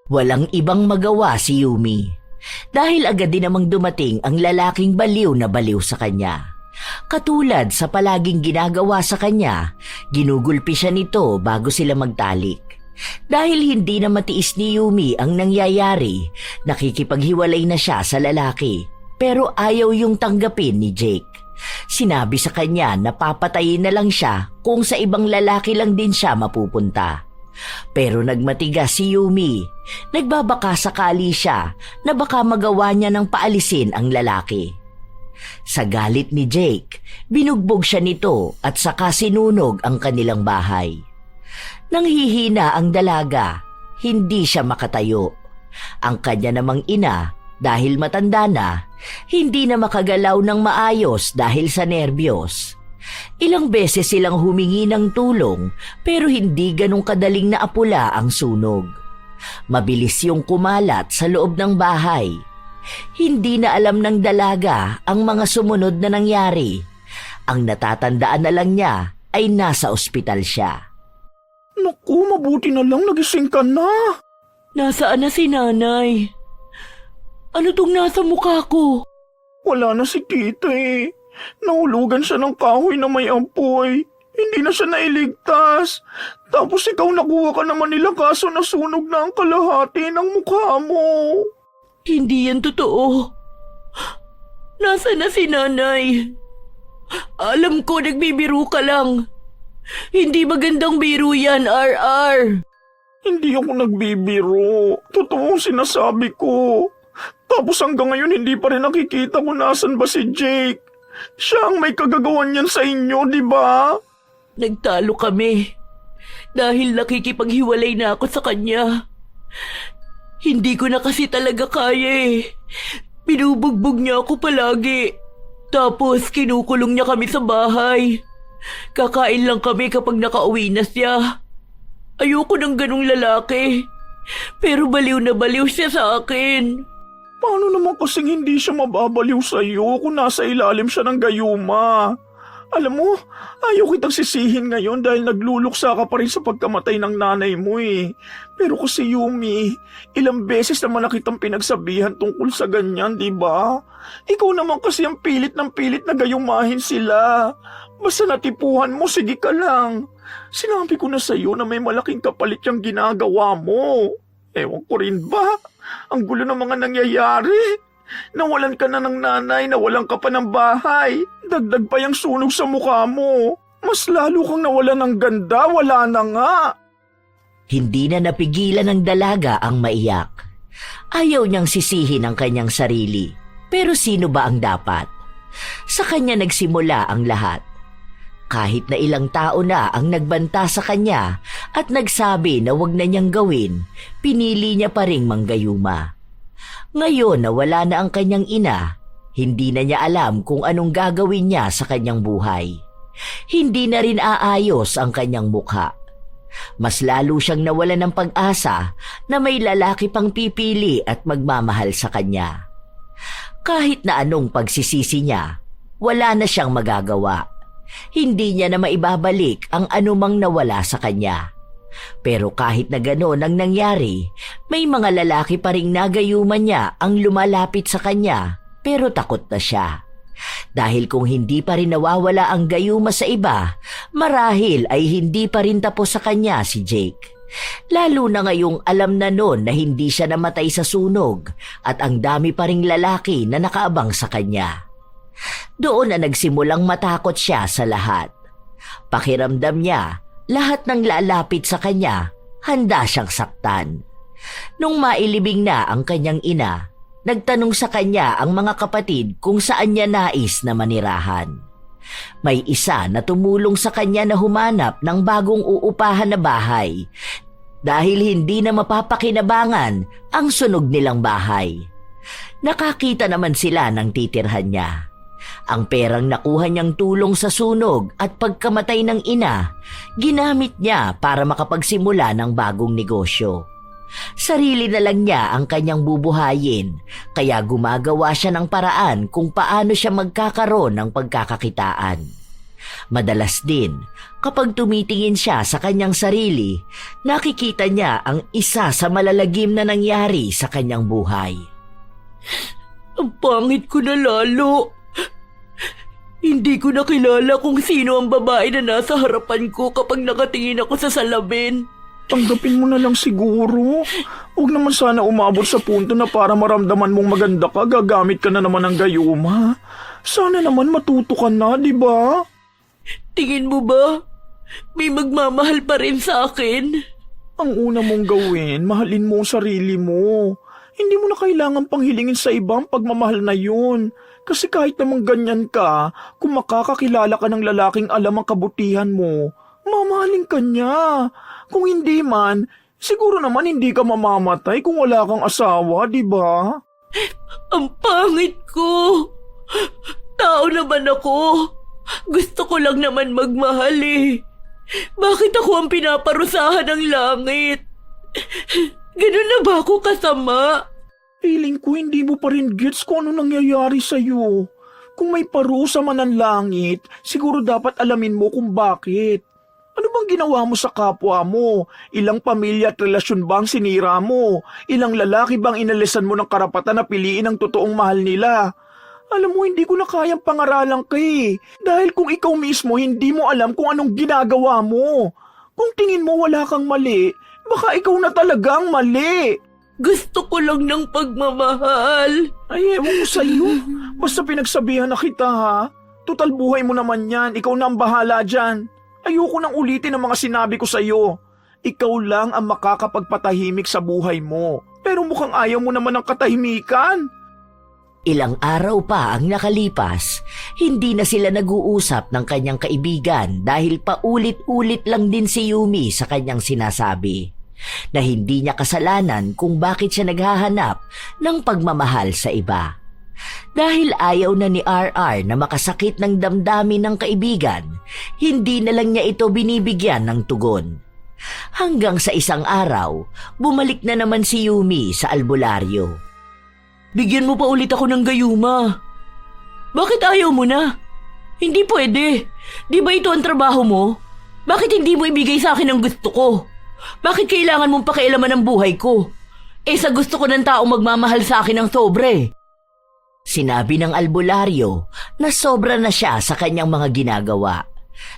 Walang ibang magawa si Yumi. Dahil agad din namang dumating ang lalaking baliw na baliw sa kanya. Katulad sa palaging ginagawa sa kanya, ginugulpi siya nito bago sila magtalik. Dahil hindi na matiis ni Yumi ang nangyayari, nakikipaghiwalay na siya sa lalaki. Pero ayaw yung tanggapin ni Jake. Sinabi sa kanya na papatayin na lang siya kung sa ibang lalaki lang din siya mapupunta. Pero nagmatigas si Yumi. Nagbabaka sakali siya na baka magawa niya ng paalisin ang lalaki. Sa galit ni Jake, binugbog siya nito at saka sinunog ang kanilang bahay. Nanghihina ang dalaga, hindi siya makatayo. Ang kanya namang ina, dahil matanda na, hindi na makagalaw ng maayos dahil sa nerbiyos. Ilang beses silang humingi ng tulong pero hindi ganong kadaling naapula ang sunog. Mabilis yung kumalat sa loob ng bahay. Hindi na alam ng dalaga ang mga sumunod na nangyari. Ang natatandaan na lang niya ay nasa ospital siya. Naku, mabuti na lang nagising ka na. Nasaan na si nanay? Ano tong nasa mukha ko? Wala na si tita eh. Nahulugan siya ng kahoy na may apoy. Hindi na siya nailigtas. Tapos ikaw nakuha ka naman nila kaso nasunog na ang kalahati ng mukha mo. Hindi yan totoo. Nasaan na si nanay? Alam ko nagbibiro ka lang. Hindi magandang biro yan, RR. Hindi ako nagbibiro. Totoo ang sinasabi ko. Tapos hanggang ngayon hindi pa rin nakikita kung nasan ba si Jake. Siya ang may kagagawan niyan sa inyo, di ba? Nagtalo kami. Dahil nakikipaghiwalay na ako sa kanya. Hindi ko na kasi talaga kaya eh. Binubugbog niya ako palagi. Tapos kinukulong niya kami sa bahay. Kakain lang kami kapag nakauwi na siya. Ayoko ng ganong lalaki. Pero baliw na baliw siya sa akin. Paano naman kasing hindi siya mababaliw sa'yo kung nasa ilalim siya ng gayuma? Alam mo, ayaw kitang sisihin ngayon dahil nagluluksa ka pa rin sa pagkamatay ng nanay mo eh. Pero kasi Yumi, ilang beses naman na kitang pinagsabihan tungkol sa ganyan, di ba? Ikaw naman kasi ang pilit ng pilit na gayumahin sila. Basta natipuhan mo, sige ka lang. Sinabi ko na sa'yo na may malaking kapalit yung ginagawa mo. Ewan ko rin ba? Ang gulo ng mga nangyayari. Nawalan ka na ng nanay, nawalan ka pa ng bahay. Dagdag pa yung sunog sa mukha mo. Mas lalo kang nawalan ng ganda, wala na nga. Hindi na napigilan ng dalaga ang maiyak. Ayaw niyang sisihin ang kanyang sarili. Pero sino ba ang dapat? Sa kanya nagsimula ang lahat. Kahit na ilang tao na ang nagbanta sa kanya at nagsabi na wag na niyang gawin, pinili niya pa ring manggayuma. Ngayon na wala na ang kanyang ina, hindi na niya alam kung anong gagawin niya sa kanyang buhay. Hindi na rin aayos ang kanyang mukha. Mas lalo siyang nawalan ng pag-asa na may lalaki pang pipili at magmamahal sa kanya. Kahit na anong pagsisisi niya, wala na siyang magagawa. Hindi niya na maibabalik ang anumang nawala sa kanya. Pero kahit na gano'n ang nangyari, may mga lalaki pa ring nagayuman niya ang lumalapit sa kanya pero takot na siya. Dahil kung hindi pa rin nawawala ang gayuma sa iba, marahil ay hindi pa rin tapos sa kanya si Jake. Lalo na ngayong alam na noon na hindi siya namatay sa sunog at ang dami pa ring lalaki na nakaabang sa kanya. Doon na nagsimulang matakot siya sa lahat. Pakiramdam niya, lahat ng lalapit sa kanya, handa siyang saktan. Nung mailibing na ang kanyang ina, nagtanong sa kanya ang mga kapatid kung saan niya nais na manirahan. May isa na tumulong sa kanya na humanap ng bagong uupahan na bahay dahil hindi na mapapakinabangan ang sunog nilang bahay. Nakakita naman sila ng titirhan niya. Ang perang nakuha niyang tulong sa sunog at pagkamatay ng ina, ginamit niya para makapagsimula ng bagong negosyo. Sarili na lang niya ang kanyang bubuhayin, kaya gumagawa siya ng paraan kung paano siya magkakaroon ng pagkakakitaan. Madalas din, kapag tumitingin siya sa kanyang sarili, nakikita niya ang isa sa malalagim na nangyari sa kanyang buhay. Ang pangit ko na lalo. Hindi ko nakilala kung sino ang babae na nasa harapan ko kapag nakatingin ako sa salamin. Tanggapin mo na lang siguro. Huwag naman sana umabot sa punto na para maramdaman mong maganda ka, gagamit ka na naman ng gayuma. Sana naman matuto ka na, di ba? Tingin mo ba? May magmamahal pa rin sa akin? Ang una mong gawin, mahalin mo ang sarili mo. Hindi mo na kailangan panghilingin sa ibang pagmamahal na yun. Kasi kahit namang ganyan ka, kung makakakilala ka ng lalaking alam ang kabutihan mo, mamahalin ka niya. Kung hindi man, siguro naman hindi ka mamamatay kung wala kang asawa, di ba? Ang pangit ko. Tao naman ako. Gusto ko lang naman magmahal eh. Bakit ako ang pinaparusahan ng langit? Ganun na ba ako kasama? Feeling ko hindi mo pa rin gets kung ano nangyayari sa'yo. Kung may parusa man ang langit, siguro dapat alamin mo kung bakit. Ano bang ginawa mo sa kapwa mo? Ilang pamilya at relasyon bang sinira mo? Ilang lalaki bang inalisan mo ng karapatan na piliin ang totoong mahal nila? Alam mo, hindi ko na kayang pangaralan ka eh. Dahil kung ikaw mismo hindi mo alam kung anong ginagawa mo. Kung tingin mo wala kang mali, baka ikaw na talagang mali. Gusto ko lang ng pagmamahal. Ay, ewan ko sa'yo. Basta pinagsabihan na kita ha. Total buhay mo naman yan. Ikaw na ang bahala dyan. Ayoko nang ulitin ang mga sinabi ko sa'yo. Ikaw lang ang makakapagpatahimik sa buhay mo. Pero mukhang ayaw mo naman ng katahimikan. Ilang araw pa ang nakalipas, hindi na sila nag-uusap ng kanyang kaibigan dahil paulit-ulit lang din si Yumi sa kanyang sinasabi na hindi niya kasalanan kung bakit siya naghahanap ng pagmamahal sa iba. Dahil ayaw na ni RR na makasakit ng damdamin ng kaibigan, hindi na lang niya ito binibigyan ng tugon. Hanggang sa isang araw, bumalik na naman si Yumi sa albularyo. Bigyan mo pa ulit ako ng gayuma. Bakit ayaw mo na? Hindi pwede. Di ba ito ang trabaho mo? Bakit hindi mo ibigay sa akin ang gusto ko? Bakit kailangan mong pakialaman ang buhay ko? Sa gusto ko ng taong magmamahal sa akin ng sobre. Sinabi ng albularyo na sobra na siya sa kanyang mga ginagawa.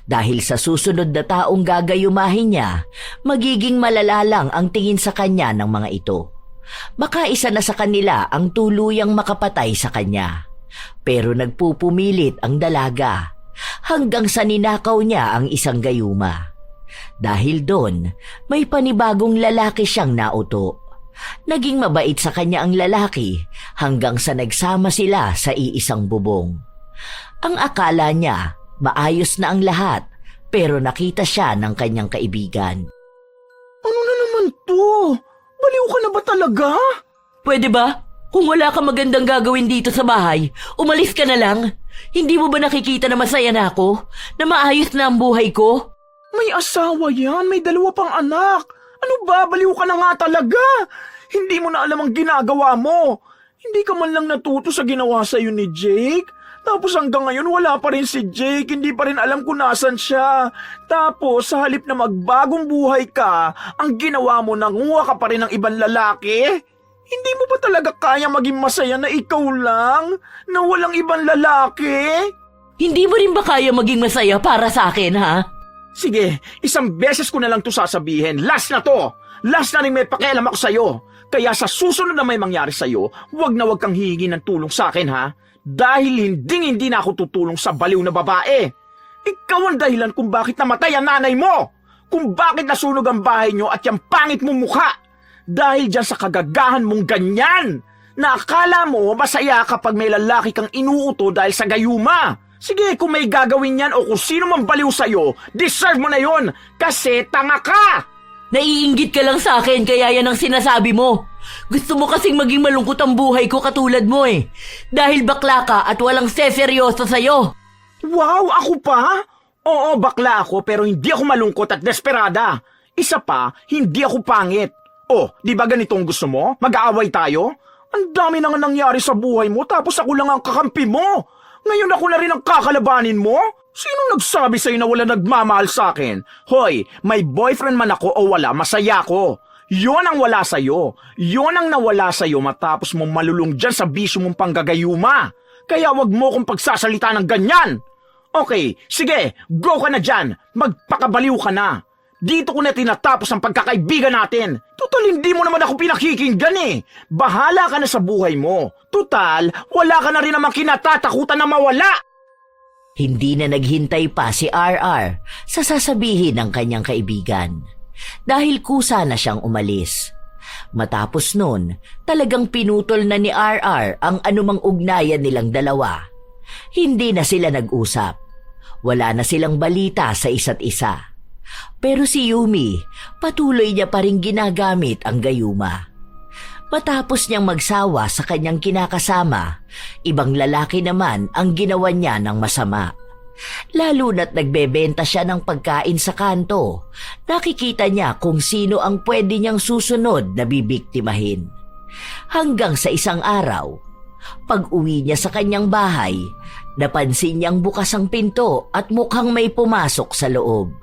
Dahil sa susunod na taong gagayumahin niya, magiging malala lang ang tingin sa kanya ng mga ito. Baka isa na sa kanila ang tuluyang makapatay sa kanya. Pero nagpupumilit ang dalaga hanggang sa ninakaw niya ang isang gayuma. Dahil doon, may panibagong lalaki siyang nauto. Naging mabait sa kanya ang lalaki hanggang sa nagsama sila sa iisang bubong. Ang akala niya, maayos na ang lahat, pero nakita siya ng kanyang kaibigan. Ano na naman to? Baliw ka na ba talaga? Pwede ba? Kung wala ka magandang gagawin dito sa bahay, umalis ka na lang. Hindi mo ba nakikita na masaya na ako? Na maayos na ang buhay ko? May asawa yan, may 2 pang anak. Ano ba, baliw ka na nga talaga. Hindi mo na alam ang ginagawa mo. Hindi ka man lang natuto sa ginawa sa'yo ni Jake. Tapos hanggang ngayon wala pa rin si Jake, hindi pa rin alam kung nasan siya. Tapos sa halip na magbagong buhay ka, ang ginawa mo nanguha ka pa rin ng ibang lalaki? Hindi mo ba talaga kaya maging masaya na ikaw lang? Na walang ibang lalaki? Hindi mo rin ba kaya maging masaya para sa akin, ha? Sige, isang beses ko na lang to sasabihin. Last na to! Last na rin may pakialam ako sa'yo. Kaya sa susunod na may mangyari sa'yo, wag na wag kang hihingi ng tulong sa akin, ha? Dahil hindi na ako tutulong sa baliw na babae. Ikaw ang dahilan kung bakit namatay ang nanay mo. Kung bakit nasunog ang bahay nyo at yung pangit mong mukha. Dahil dyan sa kagagahan mong ganyan. Na akala mo masaya kapag may lalaki kang inuuto dahil sa gayuma. Sige, kung may gagawin yan o kung sino man baliw sa'yo, deserve mo na yon kasi tanga ka. Naiinggit ka lang sa akin kaya yan ang sinasabi mo. Gusto mo kasing maging malungkot ang buhay ko katulad mo eh. Dahil bakla ka at walang seseryoso sa'yo. Wow, ako pa? Oo, bakla ako pero hindi ako malungkot at desperada. Isa pa, hindi ako pangit. Oh, di ba ganito ang gusto mo? Mag-aaway tayo? Ang dami na nga nangyari sa buhay mo tapos ako lang ang kakampi mo. Ngayon ako na rin ang kakalabanin mo? Sino nagsabi sa'yo na wala nagmamahal sa akin? Hoy, may boyfriend man ako o wala, masaya ko. Yon ang wala sa'yo. Yon ang nawala sa'yo matapos mong malulung dyan sa bisyo mong panggagayuma. Kaya wag mo kong pagsasalita ng ganyan. Okay, sige, go ka na dyan. Magpakabaliw ka na. Dito ko na tinatapos ang pagkakaibigan natin. Total, hindi mo naman ako pinakikinggan eh. Bahala ka na sa buhay mo. Total, wala ka na rin naman kinatatakutan na mawala. Hindi na naghintay pa si RR sa sasabihin ng kanyang kaibigan. Dahil kusa na siyang umalis. Matapos nun, talagang pinutol na ni RR ang anumang ugnayan nilang dalawa. Hindi na sila nag-usap. Wala na silang balita sa isa't isa. Pero si Yumi, patuloy niya pa rin ginagamit ang gayuma. Matapos niyang magsawa sa kanyang kinakasama, ibang lalaki naman ang ginawa niya ng masama. Lalo na't nagbebenta siya ng pagkain sa kanto, nakikita niya kung sino ang pwede niyang susunod na bibiktimahin. Hanggang sa isang araw, pag-uwi niya sa kanyang bahay, napansin niyang bukas ang pinto at mukhang may pumasok sa loob.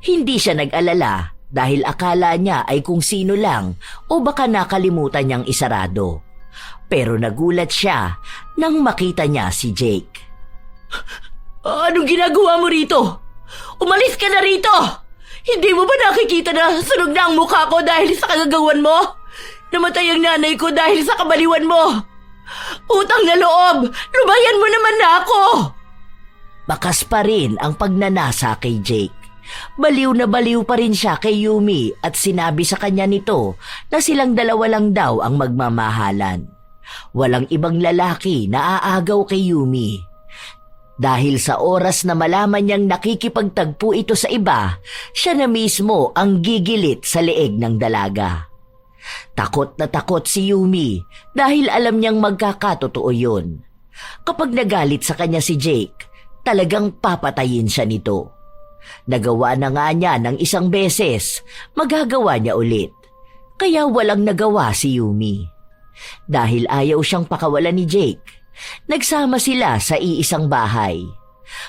Hindi siya nag-alala dahil akala niya ay kung sino lang o baka nakalimutan niyang isarado. Pero nagulat siya nang makita niya si Jake. Anong ginagawa mo rito? Umalis ka na rito! Hindi mo ba nakikita na sunog na ang mukha ko dahil sa kagagawan mo? Namatay ang nanay ko dahil sa kabaliwan mo! Utang na loob! Lubayan mo naman na ako! Bakas pa rin ang pagnanasa kay Jake. Baliw na baliw pa rin siya kay Yumi at sinabi sa kanya nito na silang dalawa lang daw ang magmamahalan. Walang ibang lalaki na aagaw kay Yumi. Dahil sa oras na malaman niyang nakikipagtagpo ito sa iba, siya na mismo ang gigilit sa leeg ng dalaga. Takot na takot si Yumi dahil alam niyang magkakatotoo yun. Kapag nagalit sa kanya si Jake, talagang papatayin siya nito. Nagawa na nga niya ng isang beses, magagawa niya ulit. Kaya walang nagawa si Yumi. Dahil ayaw siyang pakawalan ni Jake, nagsama sila sa iisang bahay.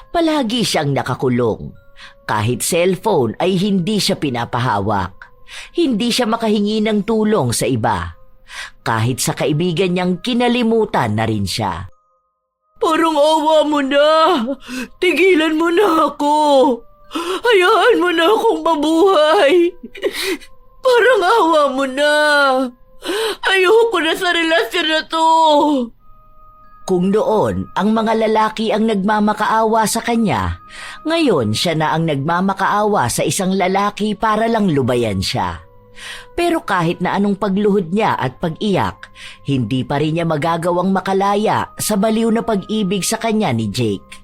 Palagi siyang nakakulong. Kahit cellphone ay hindi siya pinapahawak. Hindi siya makahingi ng tulong sa iba. Kahit sa kaibigan niyang kinalimutan na rin siya. Parang awa mo na. Tigilan mo na ako. Hayaan mo na akong mabuhay. Parang awa mo na. Ayoko na sa relasyon na to. Kung noon ang mga lalaki ang nagmamakaawa sa kanya, ngayon siya na ang nagmamakaawa sa isang lalaki para lang lubayan siya. Pero kahit na anong pagluhod niya at pag-iyak, hindi pa rin niya magagawang makalaya sa baliw na pag-ibig sa kanya ni Jake.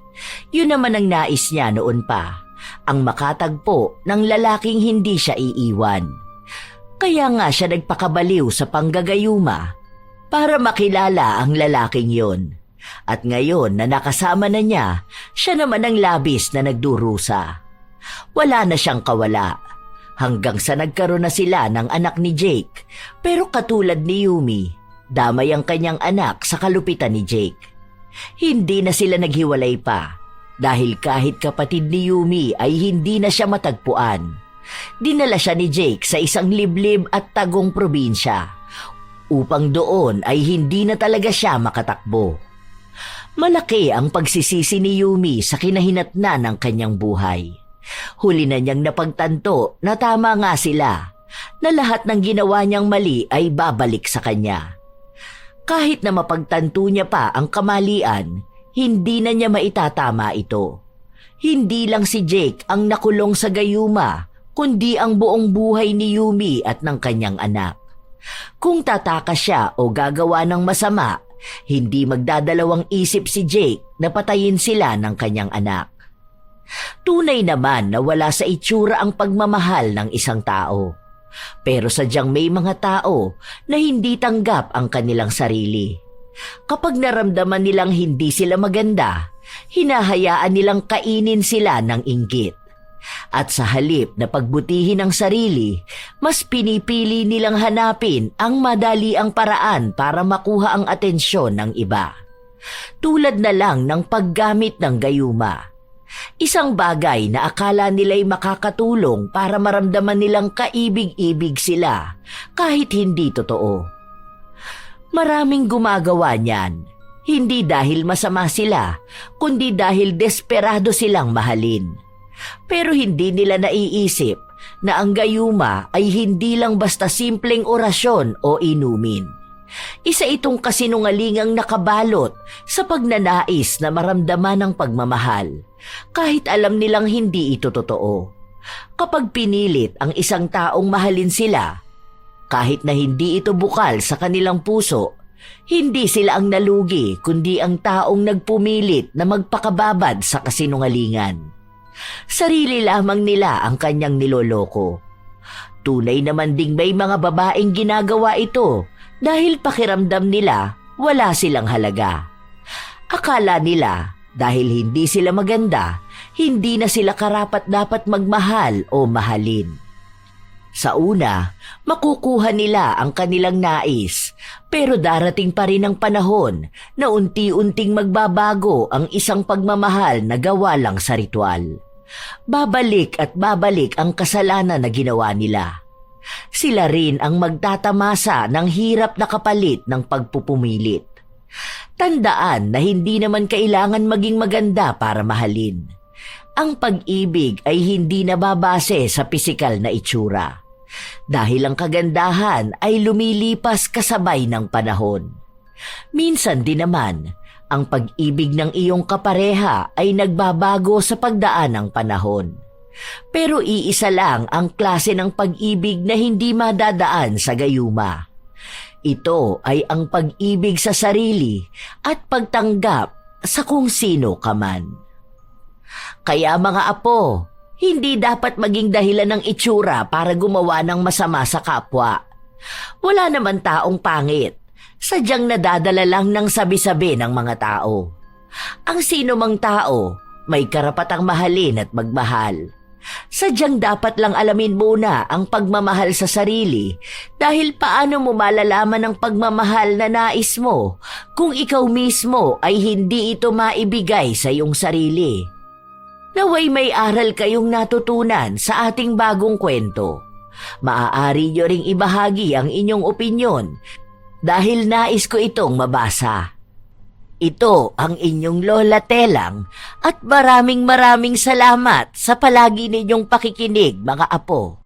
Yun naman ang nais niya noon pa, ang makatagpo ng lalaking hindi siya iiwan. Kaya nga siya nagpakabaliw sa panggagayuma para makilala ang lalaking yon. At ngayon na nakasama na niya, siya naman ang labis na nagdurusa. Wala na siyang kawala. Hanggang sa nagkaroon na sila ng anak ni Jake. Pero katulad ni Yumi, damay ang kanyang anak sa kalupitan ni Jake. Hindi na sila naghiwalay pa. Dahil kahit kapatid ni Yumi ay hindi na siya matagpuan. Dinala siya ni Jake sa isang liblib at tagong probinsya upang doon ay hindi na talaga siya makatakbo. Malaki ang pagsisisi ni Yumi sa kinahinatnan ng kanyang buhay. Huli na niyang napagtanto na tama nga sila, na lahat ng ginawa niyang mali ay babalik sa kanya. Kahit na mapagtanto niya pa ang kamalian, hindi na niya maitatama ito. Hindi lang si Jake ang nakulong sa gayuma, kundi ang buong buhay ni Yumi at ng kanyang anak. Kung tatakas siya o gagawa ng masama, hindi magdadalawang isip si Jake na patayin sila ng kanyang anak. Tunay naman na wala sa itsura ang pagmamahal ng isang tao. Pero sadyang may mga tao na hindi tanggap ang kanilang sarili. Kapag naramdaman nilang hindi sila maganda, hinahayaan nilang kainin sila ng inggit. At sa halip na pagbutihin ang sarili, mas pinipili nilang hanapin ang madaliang paraan para makuha ang atensyon ng iba. Tulad na lang ng paggamit ng gayuma. Isang bagay na akala nila'y makakatulong para maramdaman nilang kaibig-ibig sila kahit hindi totoo. Maraming gumagawa niyan, hindi dahil masama sila, kundi dahil desperado silang mahalin. Pero hindi nila naiisip na ang gayuma ay hindi lang basta simpleng orasyon o inumin. Isa itong kasinungalingang nakabalot sa pagnanais na maramdaman ng pagmamahal, kahit alam nilang hindi ito totoo. Kapag pinilit ang isang taong mahalin sila, kahit na hindi ito bukal sa kanilang puso, hindi sila ang nalugi kundi ang taong nagpumilit na magpakababad sa kasinungalingan. Sarili lamang nila ang kanyang niloloko. Tunay naman ding may mga babaeng ginagawa ito dahil pakiramdam nila wala silang halaga. Akala nila dahil hindi sila maganda, hindi na sila karapat-dapat magmahal o mahalin. Sa una, makukuha nila ang kanilang nais, pero darating pa rin ang panahon na unti-unting magbabago ang isang pagmamahal na gawa lang sa ritual. Babalik at babalik ang kasalanan na ginawa nila. Sila rin ang magtatamasa ng hirap na kapalit ng pagpupumilit. Tandaan na hindi naman kailangan maging maganda para mahalin. Ang pag-ibig ay hindi nababase sa pisikal na itsura. Dahil ang kagandahan ay lumilipas kasabay ng panahon. Minsan din naman, ang pag-ibig ng iyong kapareha ay nagbabago sa pagdaan ng panahon. Pero iisa lang ang klase ng pag-ibig na hindi madadaan sa gayuma. Ito ay ang pag-ibig sa sarili at pagtanggap sa kung sino ka man. Kaya mga apo, hindi dapat maging dahilan ng itsura para gumawa ng masama sa kapwa. Wala naman taong pangit, sadyang nadadala lang ng sabi-sabi ng mga tao. Ang sino mang tao, may karapatang mahalin at magmahal. Sadyang dapat lang alamin muna ang pagmamahal sa sarili dahil paano mo malalaman ang pagmamahal na nais mo kung ikaw mismo ay hindi ito maibigay sa iyong sarili. Naway may aral kayong natutunan sa ating bagong kwento. Maaari nyo ring ibahagi ang inyong opinyon dahil nais ko itong mabasa. Ito ang inyong Lola Telang at maraming salamat sa palagi ninyong pakikinig mga apo.